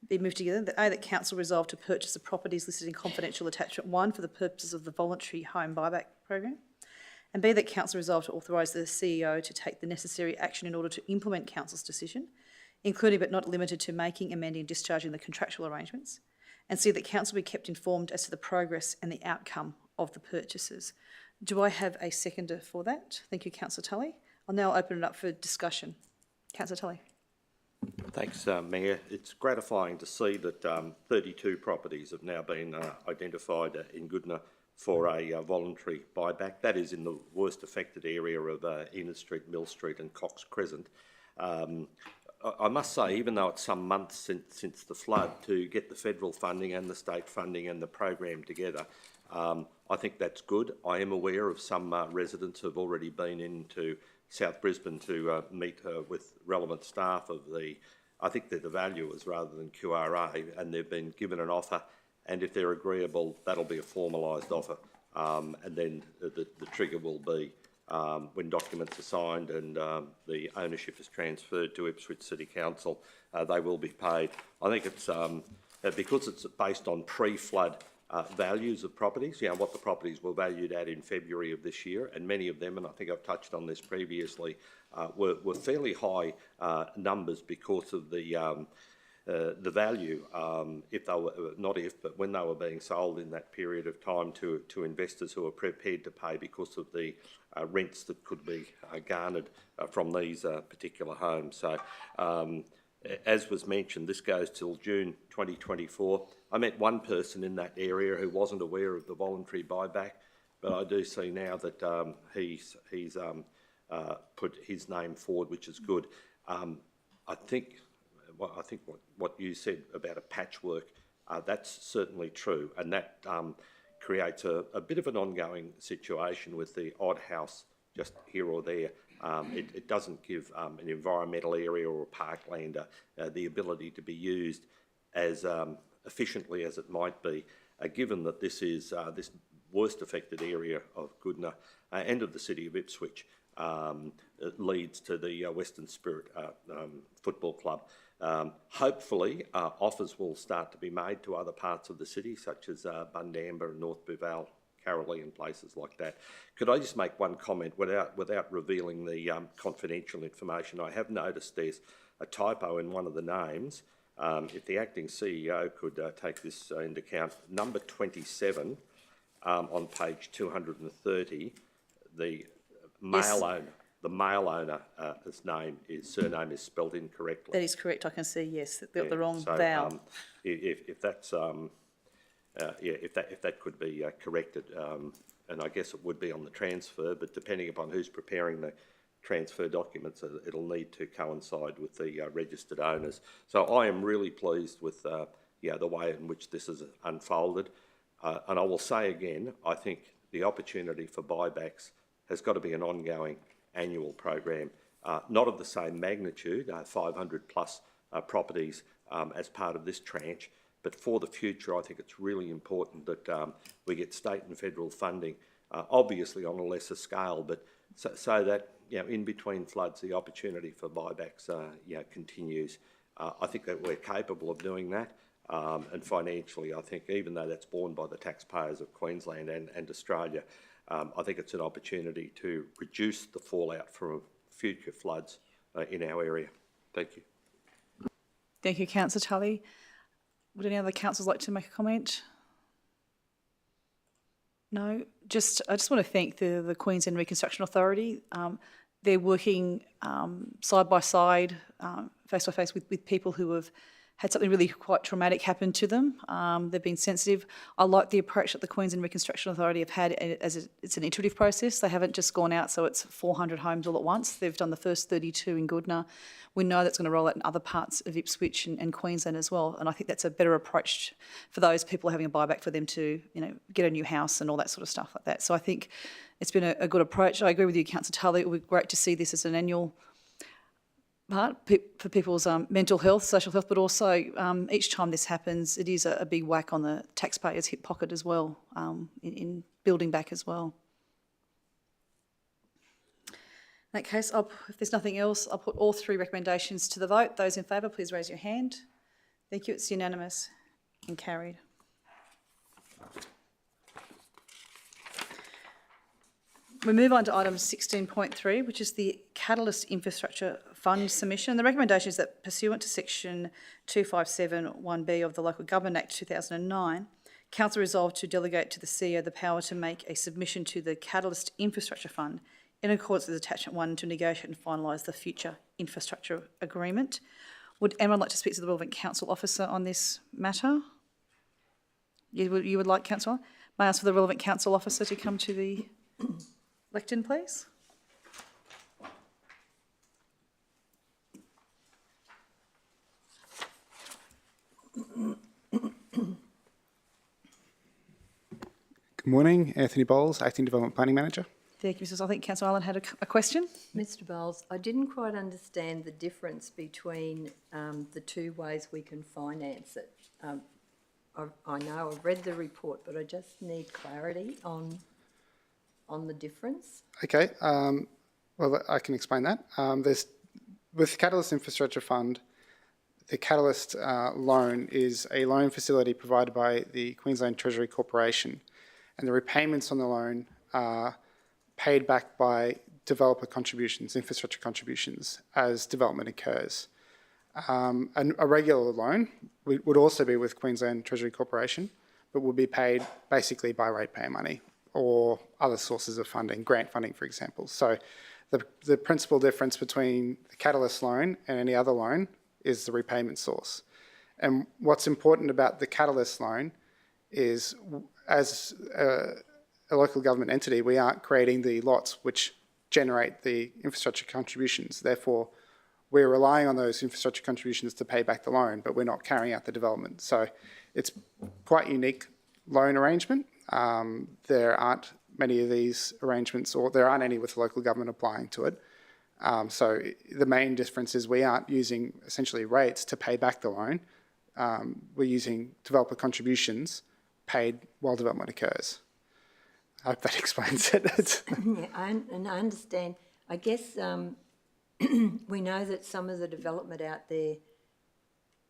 be moved together. That A, that council resolve to purchase the properties listed in confidential attachment 1 for the purposes of the voluntary home buyback program. And B, that council resolve to authorise the CEO to take the necessary action in order to implement council's decision, including but not limited to making, amending and discharging the contractual arrangements. And C, that council be kept informed as to the progress and the outcome of the purchases. Do I have a seconder for that? Thank you, Councillor Tully. I'll now open it up for discussion. Councillor Tully. Thanks, Mayor. It's gratifying to see that 32 properties have now been identified in Goodna for a voluntary buyback. That is in the worst affected area of Enid Street, Mill Street and Cox Crescent. I must say, even though it's some months since the flood, to get the federal funding and the state funding and the program together, I think that's good. I am aware of some residents who have already been into South Brisbane to meet with relevant staff of I think they're the valuers rather than QRA, and they've been given an offer, and if they're agreeable, that'll be a formalised offer, and then the trigger will be when documents are signed and the ownership is transferred to Ipswich City Council, they will be paid. I think it's because it's based on pre-flood values of properties, what the properties were valued at in February of this year, and many of them, and I think I've touched on this previously, were fairly high numbers because of the value, if they were, not if, but when they were being sold in that period of time to investors who are prepared to pay because of the rents that could be garnered from these particular homes. So, as was mentioned, this goes till June 2024. I met one person in that area who wasn't aware of the voluntary buyback, but I do see now that he's put his name forward, which is good. I think what you said about a patchwork, that's certainly true, and that creates a bit of an ongoing situation with the odd house just here or there. It doesn't give an environmental area or a parkland the ability to be used as efficiently as it might be, given that this is this worst affected area of Goodna and of the city of Ipswich. leads to the Western Spirit Football Club. Hopefully, offers will start to be made to other parts of the city, such as Bundamba and North Buval, Carolee and places like that. Could I just make one comment without revealing the confidential information? I have noticed there's a typo in one of the names. If the acting CEO could take this into account, number 27 on page 230, the male owner. The male owner, his surname is spelled incorrectly. That is correct. I can see, yes, they've got the wrong vowel. If that's if that could be corrected, and I guess it would be on the transfer, but depending upon who's preparing the transfer documents, it'll need to coincide with the registered owners. So I am really pleased with the way in which this has unfolded, and I will say again, I think the opportunity for buybacks has got to be an ongoing annual program, not of the same magnitude, 500 plus properties as part of this tranche, but for the future, I think it's really important that we get state and federal funding, obviously on a lesser scale, but so that in between floods, the opportunity for buybacks continues. I think that we're capable of doing that, and financially, I think even though that's borne by the taxpayers of Queensland and Australia, I think it's an opportunity to reduce the fallout from future floods in our area. Thank you. Thank you, Councillor Tully. Would any other councillors like to make a comment? No? I just want to thank the Queensland Reconstruction Authority. They're working side by side, face to face with people who have had something really quite traumatic happen to them. They've been sensitive. I like the approach that the Queensland Reconstruction Authority have had as it's an iterative process. They haven't just gone out so it's 400 homes all at once. They've done the first 32 in Goodna. We know that's going to roll out in other parts of Ipswich and Queensland as well. And I think that's a better approach for those people having a buyback for them to, get a new house and all that sort of stuff like that. So I think it's been a good approach. I agree with you, Councillor Tully. It would be great to see this as an annual part for people's mental health, social health, but also each time this happens, it is a big whack on the taxpayers' hip pocket as well, in building back as well. In that case, if there's nothing else, I'll put all three recommendations to the vote. Those in favour, please raise your hand. Thank you. It's unanimous and carried. We move on to item 16.3, which is the Catalyst Infrastructure Fund submission. The recommendation is that pursuant to section 257(1)(b) of the Local Government Act 2009, Council resolved to delegate to the CEO the power to make a submission to the Catalyst Infrastructure Fund in accordance with attachment 1 to negotiate and finalise the future infrastructure agreement. Would anyone like to speak to the relevant council officer on this matter? You would like, Councillor? May I ask for the relevant council officer to come to the lectern, please? Good morning, Anthony Bowles, Acting Development Planning Manager. Thank you, Mrs. I think Councillor Allen had a question. Mr Bowles, I didn't quite understand the difference between the two ways we can finance it. I know I've read the report, but I just need clarity on the difference. Okay, well, I can explain that. With the Catalyst Infrastructure Fund, the Catalyst loan is a loan facility provided by the Queensland Treasury Corporation, and the repayments on the loan are paid back by developer contributions, infrastructure contributions, as development occurs. And a regular loan would also be with Queensland Treasury Corporation, but would be paid basically by ratepayer money or other sources of funding, grant funding, for example. So the principal difference between the Catalyst loan and any other loan is the repayment source. And what's important about the Catalyst loan is, as a local government entity, we aren't creating the lots which generate the infrastructure contributions. Therefore, we're relying on those infrastructure contributions to pay back the loan, but we're not carrying out the development. So it's quite a unique loan arrangement. There aren't many of these arrangements, or there aren't any with the local government applying to it. So the main difference is we aren't using essentially rates to pay back the loan. We're using developer contributions paid while development occurs. I hope that explains it. Yeah, I understand. I guess we know that some of the development out there,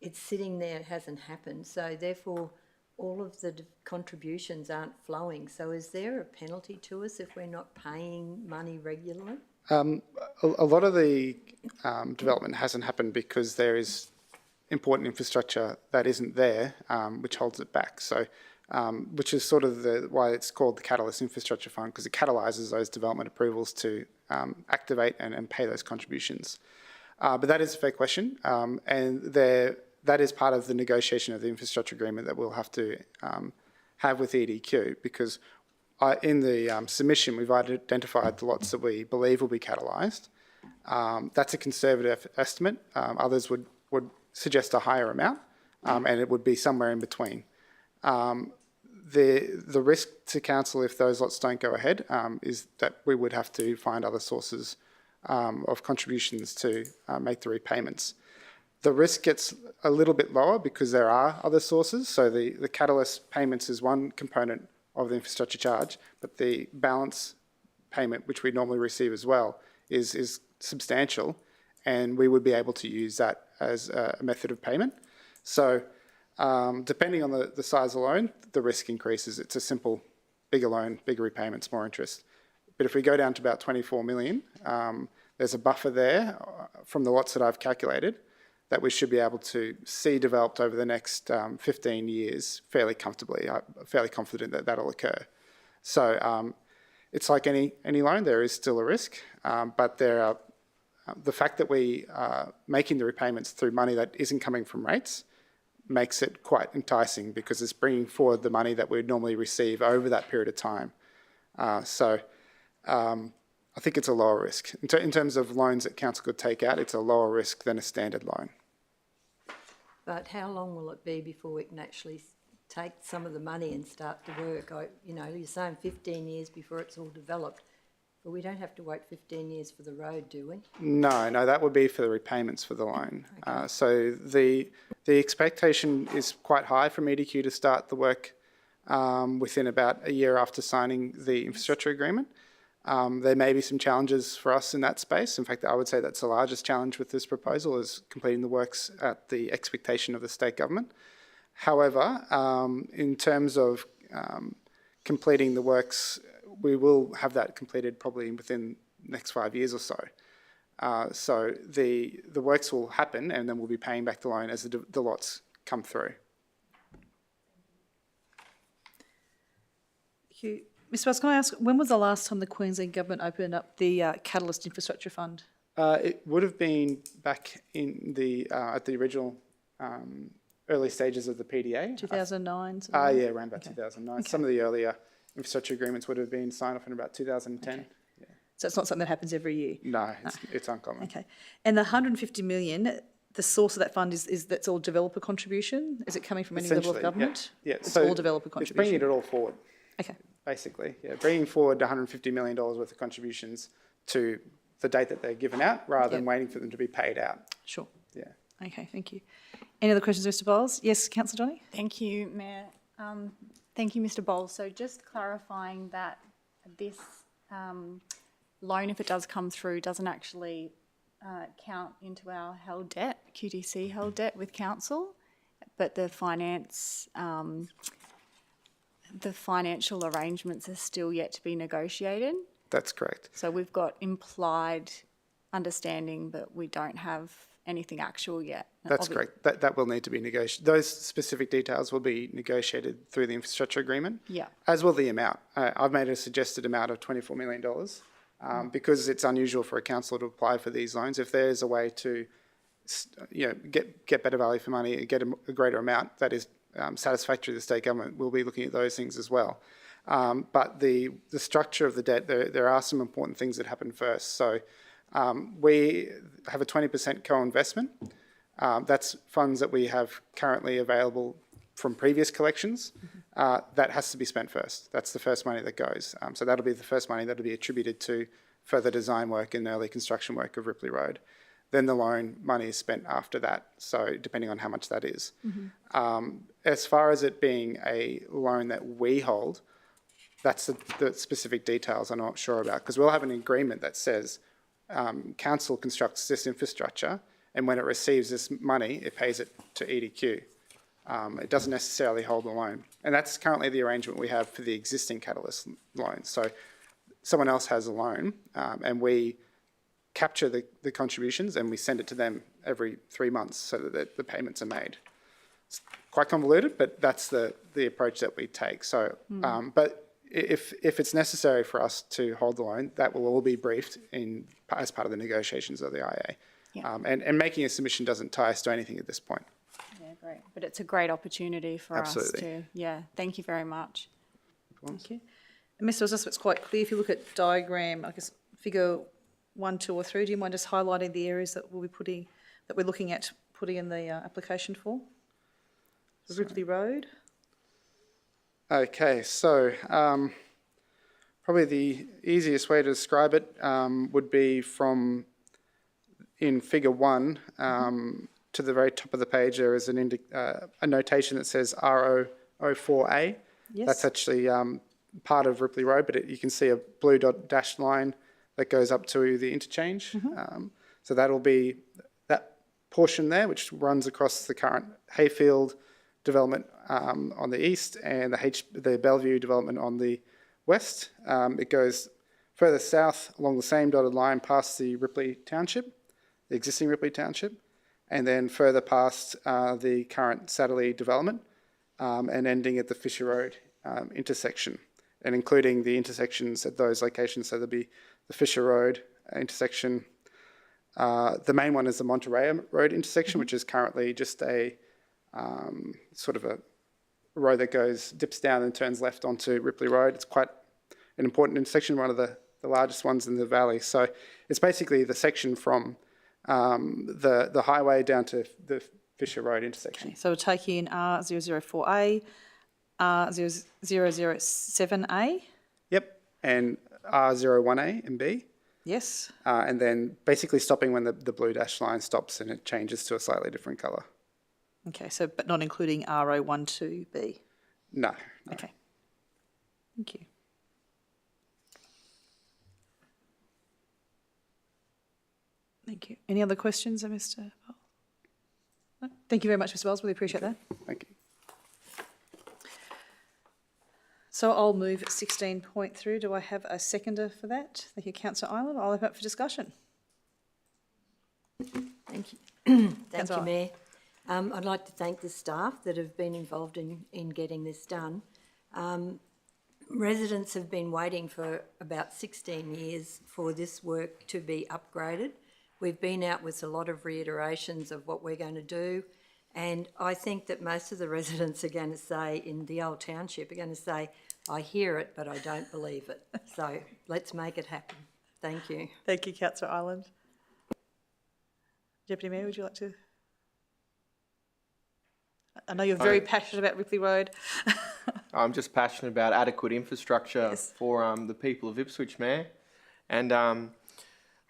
it's sitting there, it hasn't happened. So therefore, all of the contributions aren't flowing. So is there a penalty to us if we're not paying money regularly? A lot of the development hasn't happened because there is important infrastructure that isn't there, which holds it back. So, which is sort of why it's called the Catalyst Infrastructure Fund, because it catalyses those development approvals to activate and pay those contributions. But that is a fair question, and that is part of the negotiation of the infrastructure agreement that we'll have to have with EDQ, because in the submission, we've identified the lots that we believe will be catalysed. That's a conservative estimate. Others would suggest a higher amount, and it would be somewhere in between. The risk to council if those lots don't go ahead is that we would have to find other sources of contributions to make the repayments. The risk gets a little bit lower because there are other sources. So the catalyst payments is one component of the infrastructure charge, but the balance payment, which we normally receive as well, is substantial, and we would be able to use that as a method of payment. So depending on the size of the loan, the risk increases. It's a simple, bigger loan, bigger repayments, more interest. But if we go down to about 24 million, there's a buffer there from the lots that I've calculated that we should be able to see developed over the next 15 years fairly comfortably. I'm fairly confident that that'll occur. So it's like any loan, there is still a risk, but there are, the fact that we are making the repayments through money that isn't coming from rates makes it quite enticing because it's bringing forward the money that we'd normally receive over that period of time. So I think it's a lower risk. In terms of loans that council could take out, it's a lower risk than a standard loan. But how long will it be before we can actually take some of the money and start the work? You're saying 15 years before it's all developed, but we don't have to wait 15 years for the road, do we? No, that would be for the repayments for the loan. Okay. So the expectation is quite high from EDQ to start the work within about a year after signing the infrastructure agreement. There may be some challenges for us in that space. In fact, I would say that's the largest challenge with this proposal is completing the works at the expectation of the state government. However, in terms of completing the works, we will have that completed probably within the next 5 years or so. So the works will happen and then we'll be paying back the loan as the lots come through. Thank you. Mr. Wells, can I ask, when was the last time the Queensland Government opened up the Catalyst Infrastructure Fund? It would have been back in the at the original early stages of the PDA. 2009? Yeah, around about 2009. Okay. Some of the earlier infrastructure agreements would have been signed off in about 2010. Okay. Yeah. So it's not something that happens every year? No, it's uncommon. Okay. And the 150 million, the source of that fund is that's all developer contribution? Is it coming from any level of government? Yeah. It's all developer contribution? It's bringing it all forward. Okay. Basically, yeah, bringing forward $150 million worth of contributions to the date that they're given out rather than waiting for them to be paid out. Sure. Yeah. Okay, thank you. Any other questions, Mr. Bowles? Yes, Councillor Johnny? Thank you, Mayor. Thank you, Mr. Bowles. So just clarifying that this loan, if it does come through, doesn't actually count into our held debt, QTC held debt with council, but the financial arrangements are still yet to be negotiated. That's correct. So we've got implied understanding, but we don't have anything actual yet. That's correct. That will need to be negotiated. Those specific details will be negotiated through the infrastructure agreement. Yeah. As will the amount. I've made a suggested amount of $24 million because it's unusual for a council to apply for these loans. If there's a way to, get better value for money, get a greater amount that is satisfactory to the state government, we'll be looking at those things as well. But the structure of the debt, there are some important things that happen first. So we have a 20% co-investment. That's funds that we have currently available from previous collections. That has to be spent first. That's the first money that goes. So that'll be the first money that'll be attributed to further design work and early construction work of Ripley Road. Then the loan money is spent after that, so depending on how much that is. As far as it being a loan that we hold, that's the specific details I'm not sure about, because we'll have an agreement that says council constructs this infrastructure, and when it receives this money, it pays it to EDQ. It doesn't necessarily hold the loan. And that's currently the arrangement we have for the existing Catalyst loan. So someone else has a loan, and we capture the contributions and we send it to them every 3 months so that the payments are made. It's quite convoluted, but that's the approach that we take. So, but if it's necessary for us to hold the loan, that will all be briefed as part of the negotiations of the IA. Yeah. And making a submission doesn't tie us to anything at this point. Yeah, great. But it's a great opportunity for Absolutely. us to, yeah, thank you very much. Thank you. And Mr. Elizabeth, it's quite clear if you look at diagram, I guess figure 1, 2 or 3, do you mind just highlighting the areas that we're looking at putting in the application for? The Ripley Road? Okay, so probably the easiest way to describe it would be from in figure 1 to the very top of the page. There is a notation that says RO04A. Yes. That's actually part of Ripley Road, but you can see a blue dashed line that goes up to the interchange. So that'll be that portion there, which runs across the current Hayfield development on the east and the Bellevue development on the west. It goes further south along the same dotted line past the Ripley Township, the existing Ripley Township, and then further past the current Satterley development and ending at the Fisher Road intersection, and including the intersections at those locations. So there'll be the Fisher Road intersection. The main one is the Monterey Road intersection, which is currently just a sort of a road that dips down and turns left onto Ripley Road. It's quite an important intersection, one of the largest ones in the valley. So it's basically the section from the highway down to the Fisher Road intersection. Okay, so we'll take in R004A, R007A. Yep, and R01A and B. Yes. And then basically stopping when the blue dash line stops and it changes to a slightly different colour. Okay, so but not including RO12B. No. Okay. Thank you. Thank you. Any other questions, Mr. Bowles? No? Thank you very much, Mr. Bowles. Really appreciate that. Thank you. So I'll move 16 point through. Do I have a seconder for that? Thank you, Councillor Island. I'll open up for discussion. Thank you. Thank Councillor you, Mayor. I'd like to thank the staff that have been involved in getting this done. Residents have been waiting for about 16 years for this work to be upgraded. We've been out with a lot of reiterations of what we're going to do, and I think that most of the residents are going to say, in the old township, are going to say, I hear it, but I don't believe it. So let's make it happen. Thank you. Thank you, Councillor Island. Deputy Mayor, would you like to? I know you're very passionate about Ripley Road. I'm just passionate about adequate infrastructure Yes. for the people of Ipswich, Mayor. And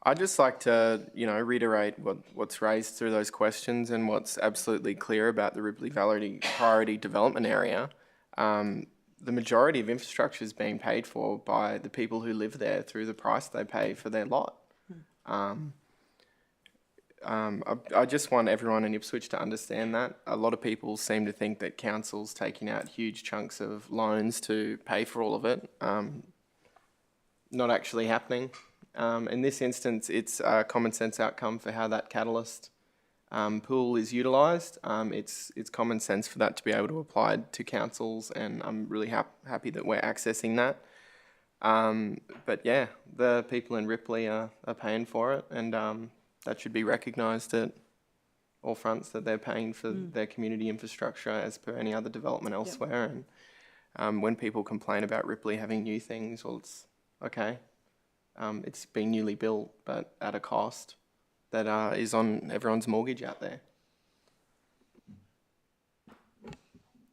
I'd just like to, reiterate what's raised through those questions and what's absolutely clear about the Ripley Valley Priority Development Area. The majority of infrastructure is being paid for by the people who live there through the price they pay for their lot. I just want everyone in Ipswich to understand that. A lot of people seem to think that council's taking out huge chunks of loans to pay for all of it. Not actually happening. In this instance, it's a common sense outcome for how that catalyst pool is utilised. It's common sense for that to be able to apply to councils, and I'm really happy that we're accessing that. But yeah, the people in Ripley are paying for it, and that should be recognised at all fronts, that they're paying for their community infrastructure as per any other development elsewhere. And when people complain about Ripley having new things, well, it's okay. It's been newly built, but at a cost that is on everyone's mortgage out there.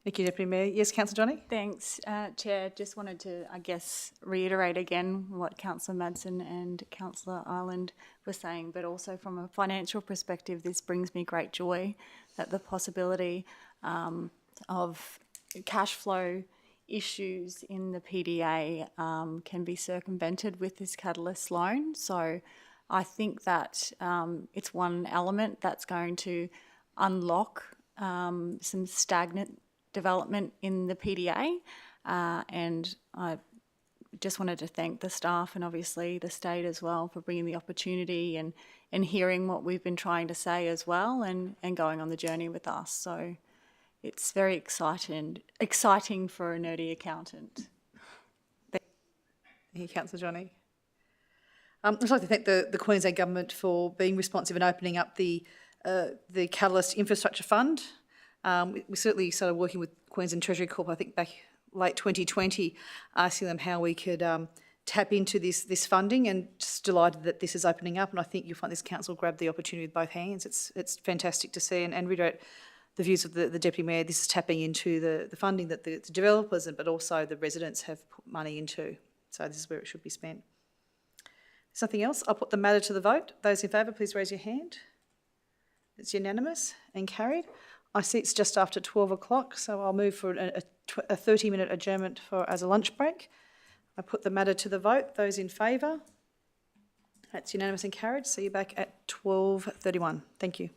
Thank you, Deputy Mayor. Yes, Councillor Johnny? Thanks, Chair. Just wanted to, I guess, reiterate again what Councillor Madsen and Councillor Ireland were saying, but also from a financial perspective, this brings me great joy that the possibility of cash flow issues in the PDA can be circumvented with this catalyst loan. So I think that it's one element that's going to unlock some stagnant development in the PDA, and I just wanted to thank the staff and obviously the state as well for bringing the opportunity and hearing what we've been trying to say as well, and going on the journey with us. So it's very exciting for a nerdy accountant. Thank you, Councillor Johnny. I'd just like to thank the Queensland Government for being responsive and opening up the Catalyst Infrastructure Fund. We certainly started working with Queensland Treasury Corp, I think back late 2020, asking them how we could tap into this funding, and just delighted that this is opening up. And I think you'll find this council grabbed the opportunity with both hands. It's fantastic to see, and reiterate the views of the Deputy Mayor. This is tapping into the funding that the developers but also the residents have put money into. So this is where it should be spent. There's nothing else. I'll put the matter to the vote. Those in favour, please raise your hand. It's unanimous and carried. I see it's just after 12 o'clock, so I'll move for a 30-minute adjournment as a lunch break. I put the matter to the vote. Those in favour? That's unanimous and carried. See you back at 12:31. Thank you.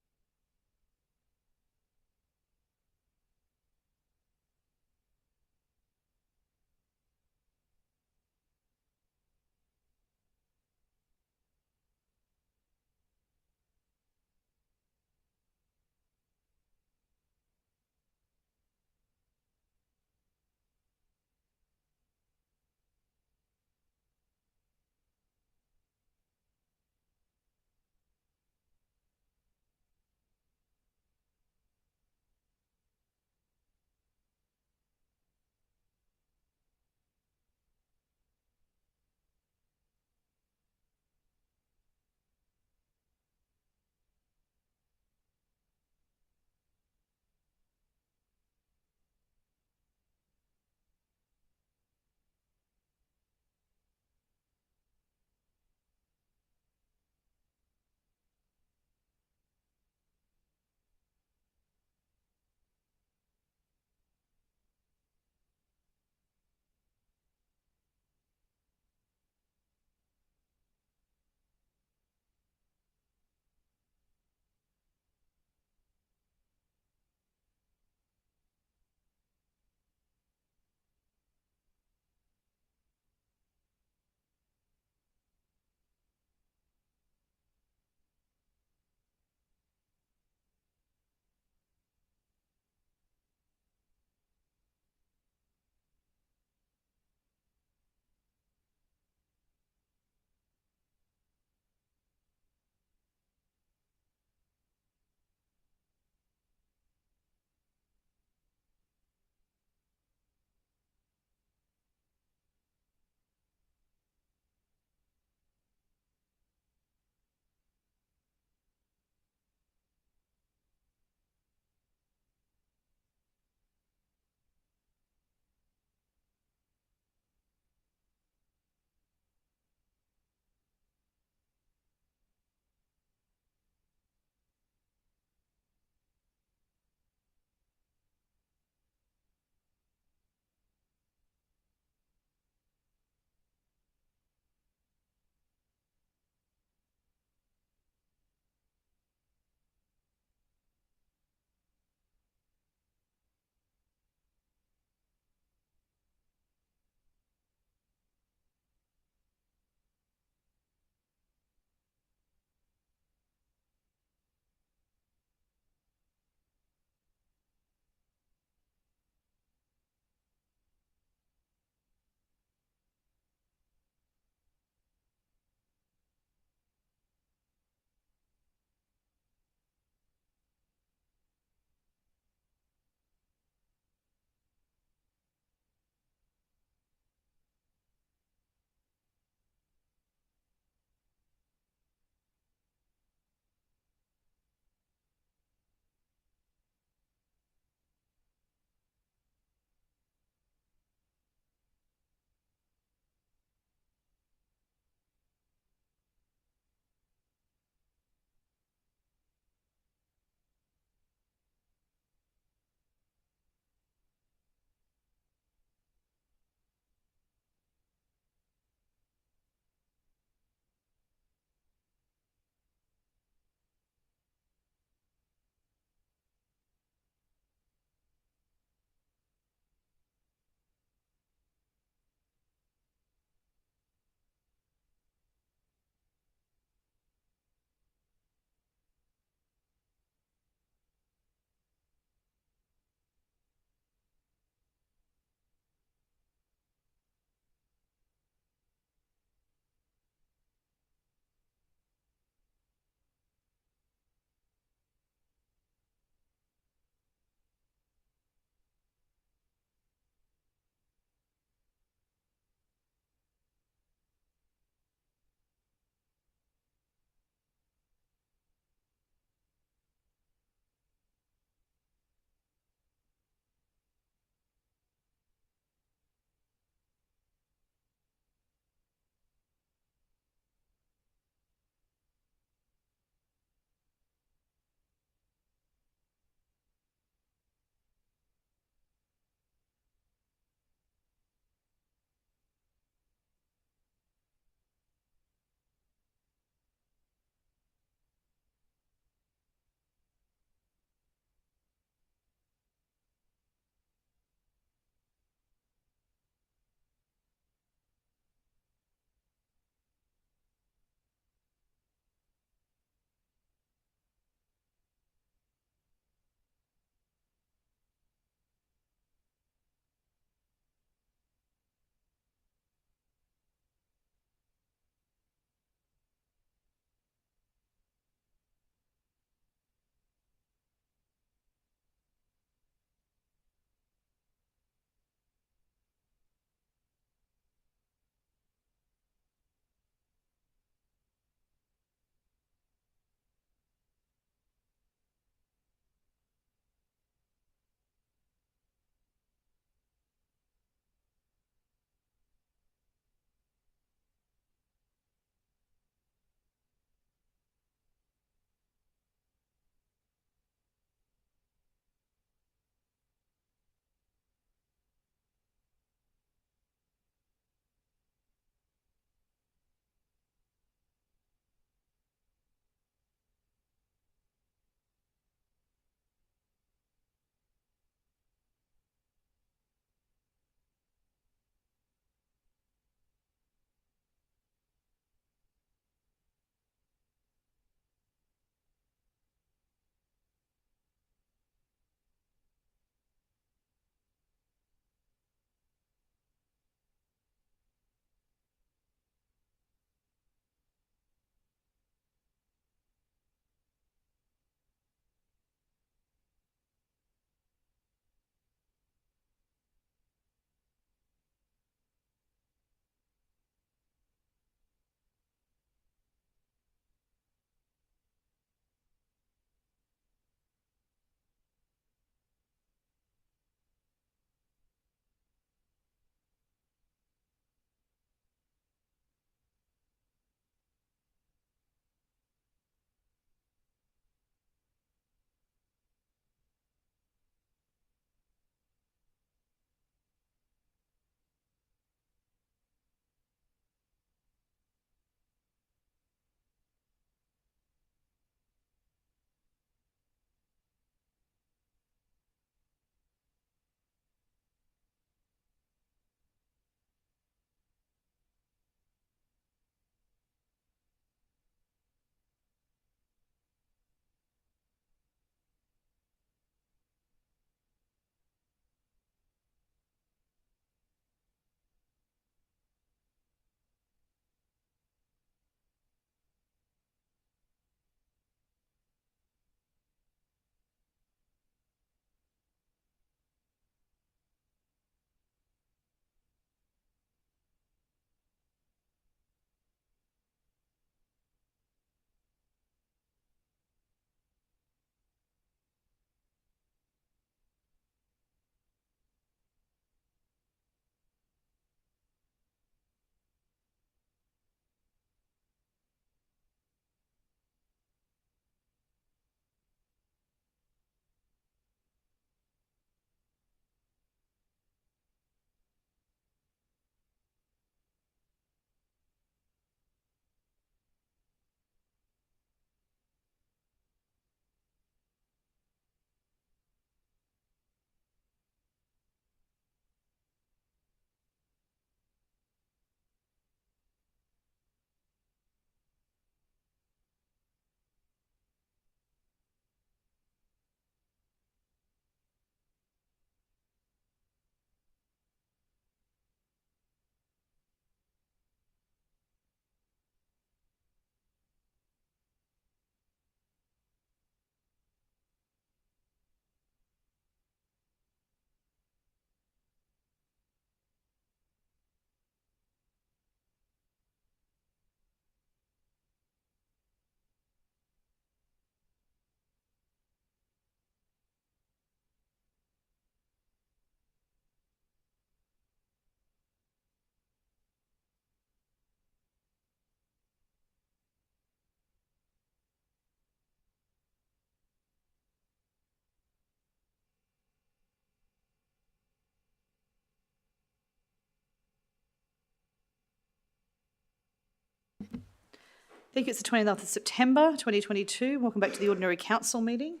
Thank you. It's the 29th of September 2022. Welcome back to the Ordinary Council meeting.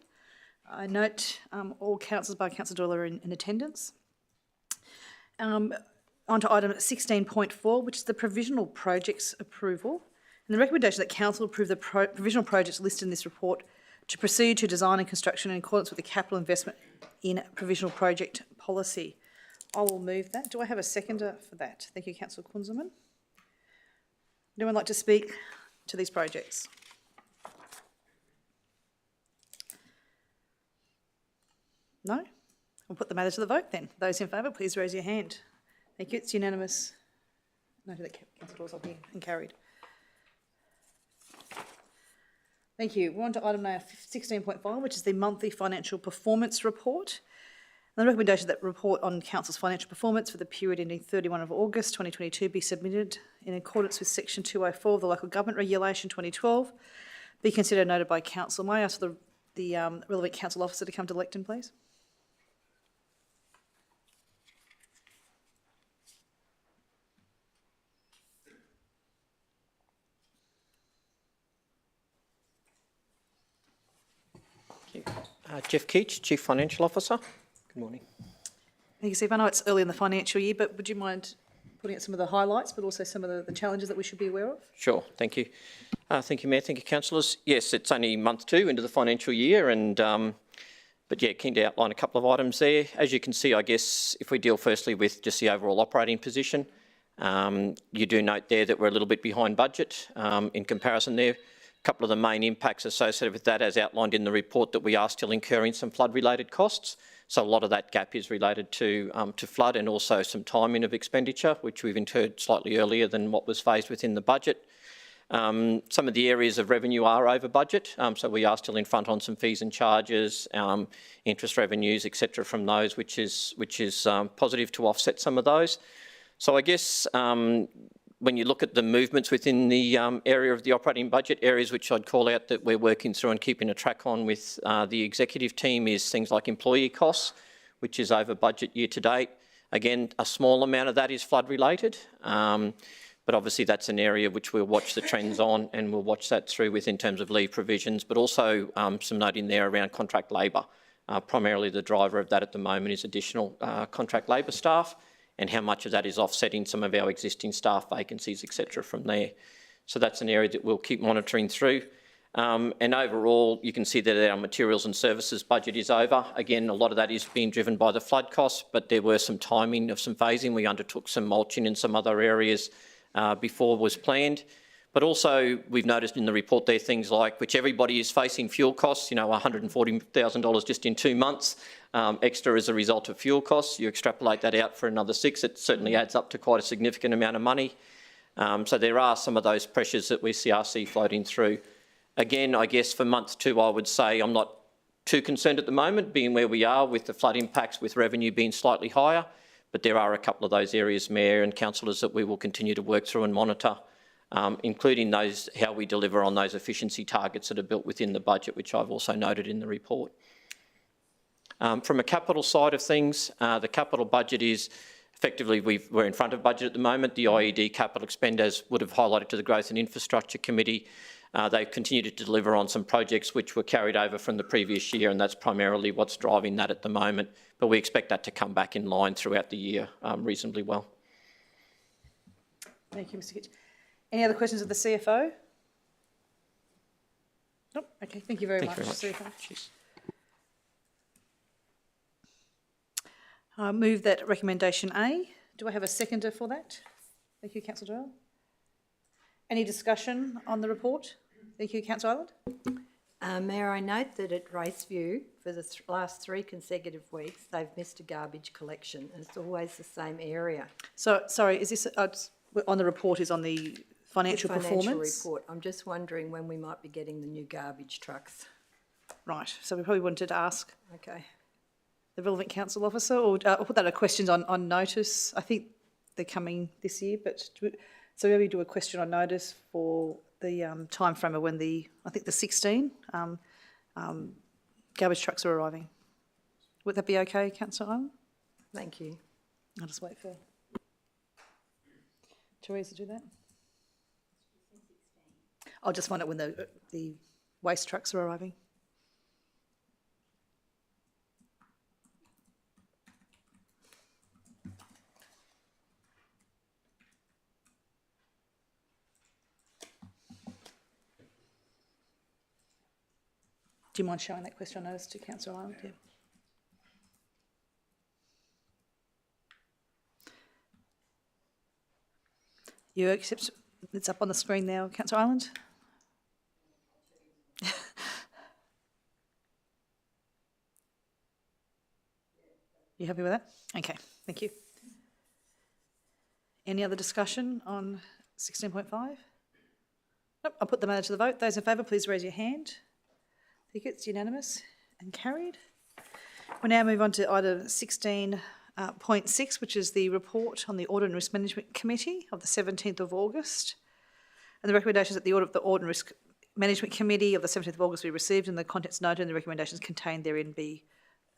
I note all councillors by Councillor Doyle are in attendance. On to item 16.4, which is the provisional projects approval. And the recommendation that council approve the provisional projects listed in this report to proceed to design and construction in accordance with the capital investment in provisional project policy. I will move that. Do I have a seconder for that? Thank you, Councillor Kunzelman. Would anyone like to speak to these projects? No? We'll put the matter to the vote then. Those in favour, please raise your hand. Thank you. It's unanimous. Noted that Councillor Doyle's up here and carried. Thank you. We're on to item now 16.5, which is the monthly financial performance report. And the recommendation that report on council's financial performance for the period ending 31 of August 2022 be submitted in accordance with section 204 of the Local Government Regulation 2012, be considered and noted by council. May I ask the relevant council officer to come to the lectern, please? Jeff Keach, Chief Financial Officer. Good morning. Thank you, Steve. I know it's early in the financial year, but would you mind putting out some of the highlights, but also some of the challenges that we should be aware of? Sure, thank you. Thank you, Mayor. Thank you, councillors. Yes, it's only month 2 into the financial year, and but yeah, keen to outline a couple of items there. As you can see, I guess if we deal firstly with just the overall operating position, you do note there that we're a little bit behind budget in comparison there. A couple of the main impacts associated with that, as outlined in the report, that we are still incurring some flood-related costs. So a lot of that gap is related to flood and also some timing of expenditure, which we've incurred slightly earlier than what was phased within the budget. Some of the areas of revenue are over budget, so we are still in front on some fees and charges, interest revenues, etc. from those, which is positive to offset some of those. So I guess when you look at the movements within the area of the operating budget, areas which I'd call out that we're working through and keeping a track on with the executive team is things like employee costs, which is over budget year to date. Again, a small amount of that is flood related, but obviously that's an area which we'll watch the trends on, and we'll watch that through with in terms of leave provisions, but also some note in there around contract labour. Primarily the driver of that at the moment is additional contract labour staff, and how much of that is offsetting some of our existing staff vacancies, etc. from there. So that's an area that we'll keep monitoring through. And overall, you can see that our materials and services budget is over. Again, a lot of that is being driven by the flood costs, but there were some timing of some phasing. We undertook some mulching in some other areas before was planned. But also, we've noticed in the report there things like, which everybody is facing, fuel costs, you know, $140,000 just in 2 months, extra as a result of fuel costs. You extrapolate that out for another 6, it certainly adds up to quite a significant amount of money. So there are some of those pressures that we see floating through. Again, I guess for month 2, I would say I'm not too concerned at the moment, being where we are with the flood impacts, with revenue being slightly higher. But there are a couple of those areas, Mayor and councillors, that we will continue to work through and monitor. Including those, how we deliver on those efficiency targets that are built within the budget, which I've also noted in the report. From a capital side of things, the capital budget is effectively, we're in front of budget at the moment. The IED capital expend, as would have highlighted to the Growth and Infrastructure Committee, they've continued to deliver on some projects which were carried over from the previous year, and that's primarily what's driving that at the moment. But we expect that to come back in line throughout the year reasonably well. Thank you, Mr. Kitch. Any other questions of the CFO? Nope. Okay, thank you very much. CFO. Cheers. I move that recommendation A. Do I have a seconder for that? Thank you, Councillor Doyle. Any discussion on the report? Thank you, Councillor Island. Mayor, I note that at Raceview, for the last 3 consecutive weeks, they've missed a garbage collection, and it's always the same area. So, sorry, is this on the report? Is on the financial performance report. I'm just wondering when we might be getting the new garbage trucks. Right. So we probably wanted to ask Okay. the relevant council officer, or put that as questions on notice. I think they're coming this year, but so maybe do a question on notice for the time frame of when I think the 16 garbage trucks are arriving. Would that be okay, Councillor Island? Thank you. I'll just wait for Therese to do that. I'll just find out when the waste trucks are arriving. Do you mind showing that question notice to Councillor Ireland? Yeah. You accept, it's up on the screen now, Councillor Ireland? You happy with that? Okay, thank you. Any other discussion on 16.5? Nope, I'll put the matter to the vote. Those in favour, please raise your hand. I think it's unanimous and carried. We now move on to item 16.6, which is the report on the Audit and Risk Management Committee of the 17th of August. And the recommendations that the Audit and Risk Management Committee of the 17th of August be received and the contents noted and the recommendations contained therein be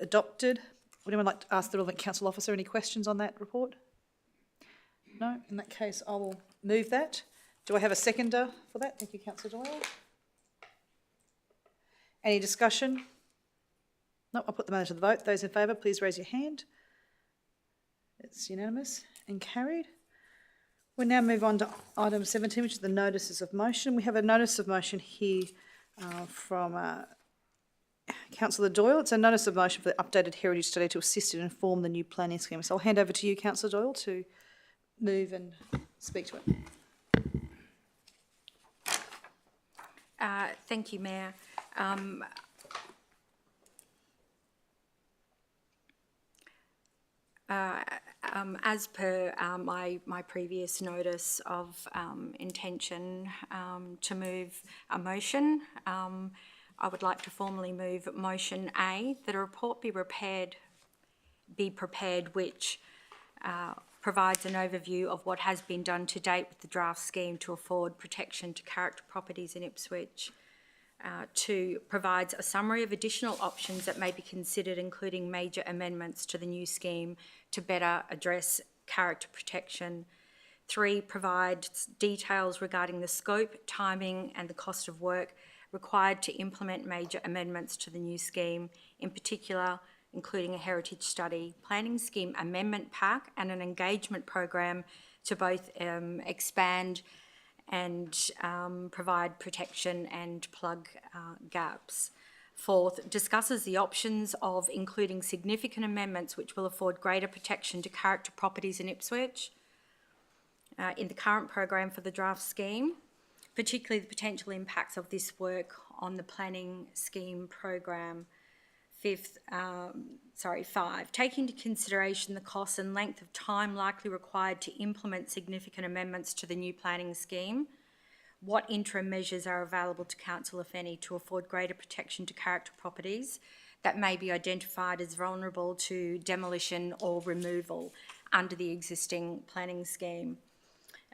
adopted. Would anyone like to ask the relevant council officer any questions on that report? No? In that case, I will move that. Do I have a seconder for that? Thank you, Councillor Doyle. Any discussion? No, I'll put the matter to the vote. Those in favour, please raise your hand. It's unanimous and carried. We'll now move on to item 17, which is the notices of motion. We have a notice of motion here from Councillor Doyle. It's a notice of motion for the updated heritage study to assist and inform the new planning scheme. So I'll hand over to you, Councillor Doyle, to move and speak to it. Thank you, Mayor. As per my previous notice of intention to move a motion, I would like to formally move motion A, that a report be prepared which provides an overview of what has been done to date with the draft scheme to afford protection to character properties in Ipswich. 2, provides a summary of additional options that may be considered, including major amendments to the new scheme to better address character protection. 3, provides details regarding the scope, timing and the cost of work required to implement major amendments to the new scheme, in particular including a heritage study, planning scheme amendment pack and an engagement program to both expand and provide protection and plug gaps. 4th, discusses the options of including significant amendments which will afford greater protection to character properties in Ipswich in the current program for the draft scheme, particularly the potential impacts of this work on the planning scheme program. 5, taking into consideration the cost and length of time likely required to implement significant amendments to the new planning scheme, what interim measures are available to council, if any, to afford greater protection to character properties that may be identified as vulnerable to demolition or removal under the existing planning scheme.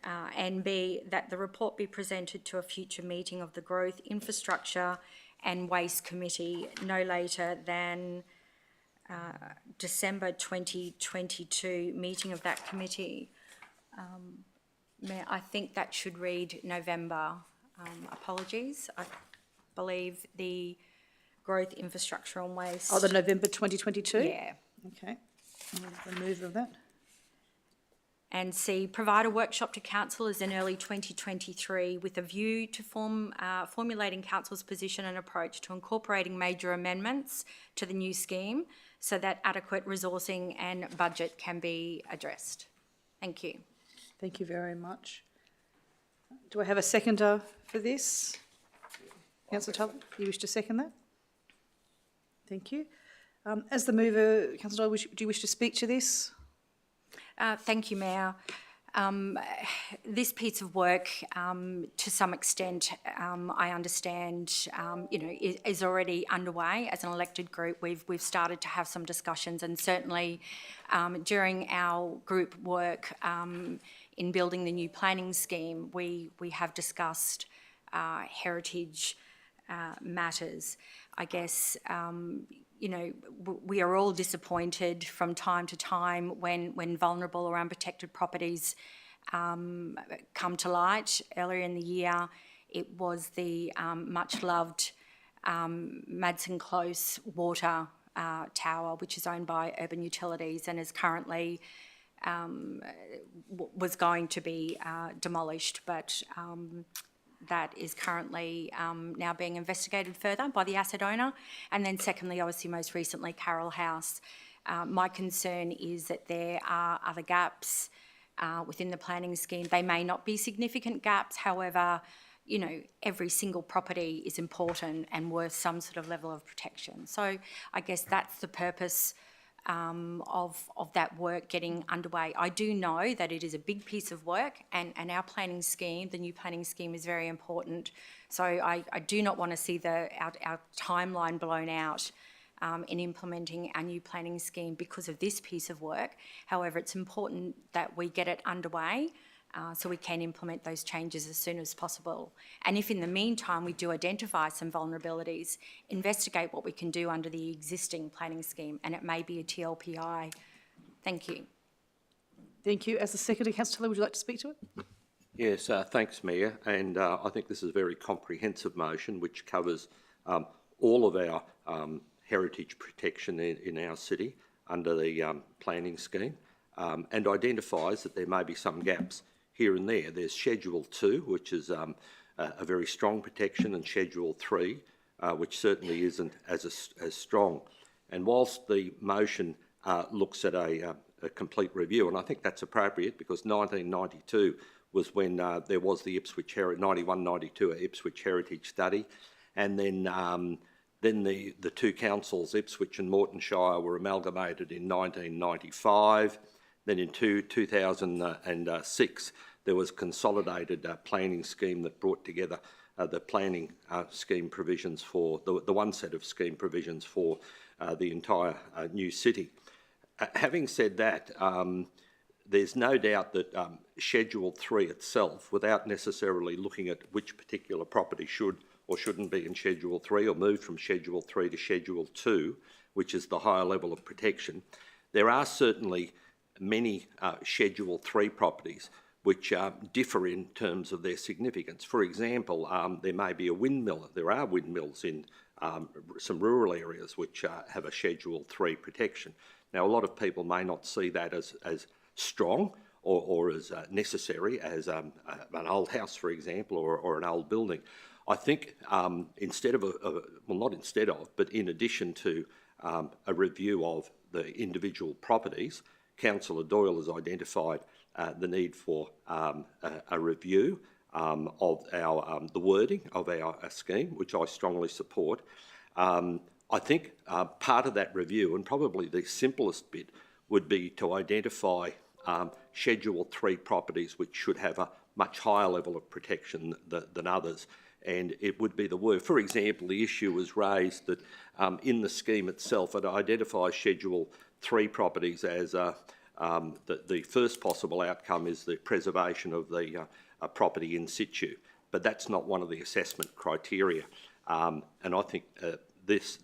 And B, that the report be presented to a future meeting of the Growth, Infrastructure and Waste Committee no later than December 2022 meeting of that committee. Mayor, I think that should read November. Apologies. I believe the Growth, Infrastructure and Waste. Oh, the November 2022? Yeah. Okay. I'll move of that. And C, provide a workshop to councillors in early 2023 with a view to formulating council's position and approach to incorporating major amendments to the new scheme so that adequate resourcing and budget can be addressed. Thank you. Thank you very much. Do I have a seconder for this? Councillor Tulloch, you wish to second that? Thank you. As the mover, Councillor Doyle, do you wish to speak to this? Thank you, Mayor. This piece of work, to some extent, I understand, is already underway. As an elected group, we've started to have some discussions, and certainly during our group work in building the new planning scheme, we have discussed heritage matters. I guess we are all disappointed from time to time when vulnerable or unprotected properties come to light. Earlier in the year it was the much-loved Madsen Close water tower, which is owned by Urban Utilities and is currently was going to be demolished, but that is currently now being investigated further by the asset owner. And then secondly, obviously most recently, Carroll House. My concern is that there are other gaps within the planning scheme. They may not be significant gaps, however, you know, every single property is important and worth some sort of level of protection. So I guess that's the purpose of that work getting underway. I do know that it is a big piece of work, and our planning scheme, the new planning scheme, is very important. So I do not want to see our timeline blown out in implementing our new planning scheme because of this piece of work. However, it's important that we get it underway so we can implement those changes as soon as possible. And if in the meantime we do identify some vulnerabilities, investigate what we can do under the existing planning scheme, and it may be a TLPI. Thank you. Thank you. As the Secretary, Councillor Tully, would you like to speak to it? Yes, thanks, Mayor. And I think this is a very comprehensive motion which covers all of our heritage protection in our city under the planning scheme and identifies that there may be some gaps here and there. There's Schedule 2, which is a very strong protection, and Schedule 3, which certainly isn't as strong. And whilst the motion looks at a complete review, and I think that's appropriate because 1992 was when there was the Ipswich 91-92 Ipswich Heritage Study, and then the two councils, Ipswich and Moretonshire, were amalgamated in 1995. Then in 2006, there was a consolidated planning scheme that brought together the planning scheme provisions for the one set of scheme provisions for the entire new city. Having said that, there's no doubt that Schedule 3 itself, without necessarily looking at which particular property should or shouldn't be in Schedule 3 or moved from Schedule 3 to Schedule 2, which is the higher level of protection, there are certainly many Schedule 3 properties which differ in terms of their significance. For example, there may be a windmill. There are windmills in some rural areas which have a Schedule 3 protection. Now, a lot of people may not see that as strong or as necessary as an old house, for example, or an old building. I think but in addition to a review of the individual properties, Councillor Doyle has identified the need for a review of the wording of our scheme, which I strongly support. I think part of that review, and probably the simplest bit, would be to identify Schedule 3 properties which should have a much higher level of protection than others. And it would be the word. For example, the issue was raised that in the scheme itself, it identifies Schedule 3 properties as the first possible outcome is the preservation of the property in situ. But that's not one of the assessment criteria. And I think this,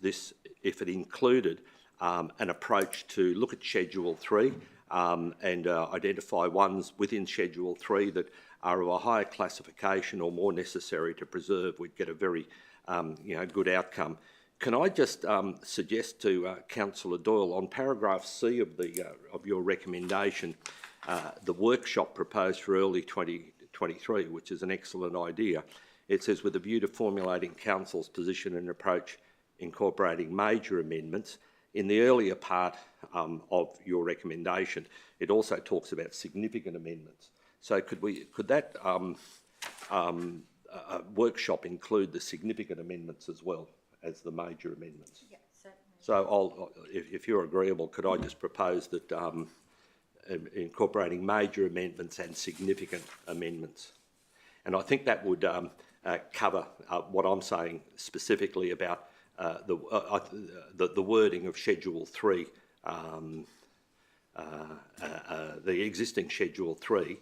if it included an approach to look at Schedule 3 and identify ones within Schedule 3 that are of a higher classification or more necessary to preserve, we'd get a very good outcome. Can I just suggest to Councillor Doyle, on paragraph C of your recommendation, the workshop proposed for early 2023, which is an excellent idea. It says, with a view to formulating Council's position and approach incorporating major amendments. In the earlier part of your recommendation, it also talks about significant amendments. So could that workshop include the significant amendments as well as the major amendments? Yeah, certainly. So if you're agreeable, could I just propose that incorporating major amendments and significant amendments? And I think that would cover what I'm saying specifically about the wording of Schedule 3, the existing Schedule 3,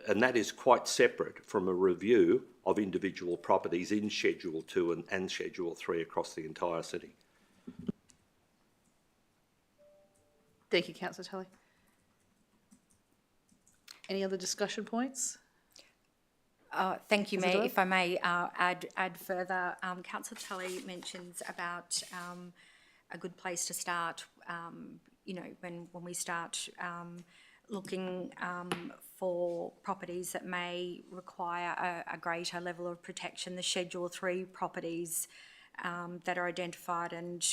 and that is quite separate from a review of individual properties in Schedule 2 and Schedule 3 across the entire city. Thank you, Councillor Tully. Any other discussion points? Thank you, Is it Mayor. all? If I may add further, Councillor Tully mentions about a good place to start, you know, when we start looking for properties that may require a greater level of protection. The Schedule 3 properties that are identified and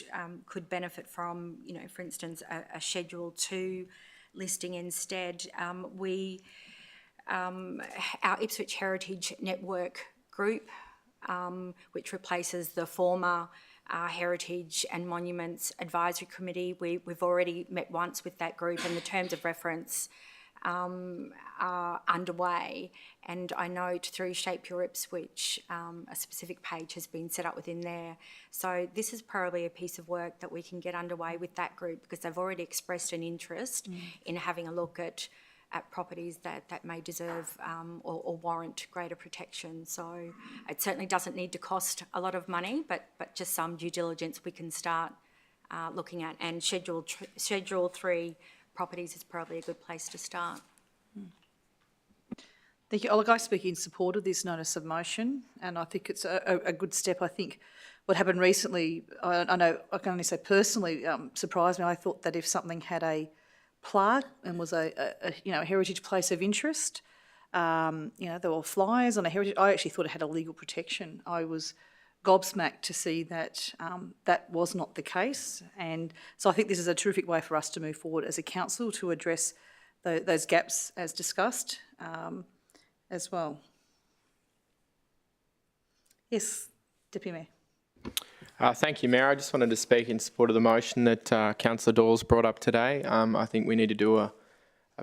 could benefit from, you know, for instance, a Schedule 2 listing instead. Our Ipswich Heritage Network group, which replaces the former Heritage and Monuments Advisory Committee. We've already met once with that group, and the terms of reference are underway. And I note through Shape Your Ipswich, a specific page has been set up within there. So this is probably a piece of work that we can get underway with that group, because they've already expressed an interest in having a look at properties that may deserve or warrant greater protection. So it certainly doesn't need to cost a lot of money, but just some due diligence we can start looking at. And Schedule 3 properties is probably a good place to start. Thank you. Look, I speak in support of this notice of motion, and I think it's a good step. I think what happened recently, I know I can only say personally, surprised me. I thought that if something had a plaque and was a heritage place of interest, there were flyers on a heritage. I actually thought it had a legal protection. I was gobsmacked to see that that was not the case, and so I think this is a terrific way for us to move forward as a council to address those gaps as discussed as well. Yes, Deputy Mayor. Thank you, Mayor. I just wanted to speak in support of the motion that Councillor Dawes brought up today. I think we need to do a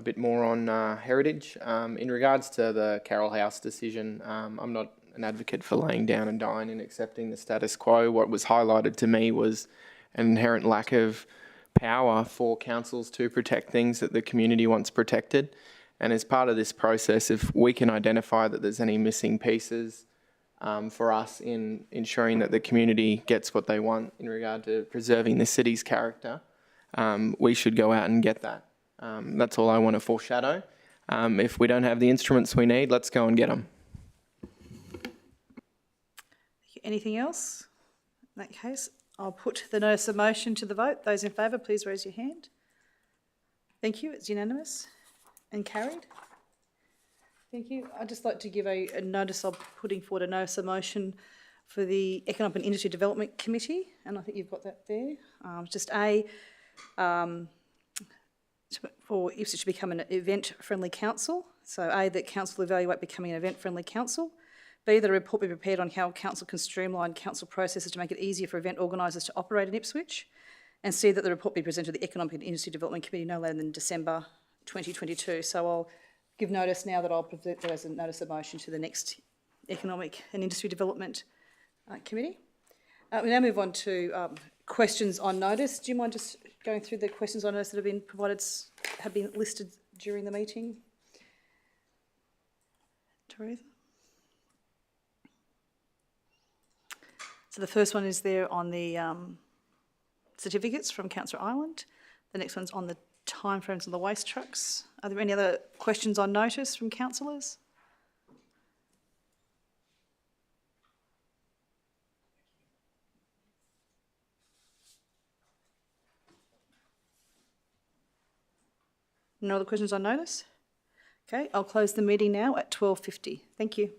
bit more on heritage. In regards to the Carroll House decision, I'm not an advocate for laying down and dying and accepting the status quo. What was highlighted to me was an inherent lack of power for councils to protect things that the community wants protected. And as part of this process, if we can identify that there's any missing pieces for us in ensuring that the community gets what they want in regard to preserving the city's character, we should go out and get that. That's all I want to foreshadow. If we don't have the instruments we need, let's go and get them. Anything else? In that case, I'll put the notice of motion to the vote. Those in favour, please raise your hand. Thank you. It's unanimous and carried. Thank you. I'd just like to give a notice of putting forward a notice of motion for the Economic and Industry Development Committee, and I think you've got that there. For Ipswich to become an event-friendly council. So A, that council will evaluate becoming an event-friendly council. B, that a report be prepared on how council can streamline council processes to make it easier for event organisers to operate in Ipswich. And C, that the report be presented to the Economic and Industry Development Committee no later than December 2022. So I'll give notice now that I'll present there as a notice of motion to the next Economic and Industry Development Committee. We now move on to questions on notice. Do you mind just going through the questions on notice that have been provided, have been listed during the meeting? Teresa? So the first one is there on the certificates from Councillor Ireland. The next one's on the timeframes of the waste trucks. Are there any other questions on notice from councillors? No other questions on notice? Okay, I'll close the meeting now at 12:50. Thank you.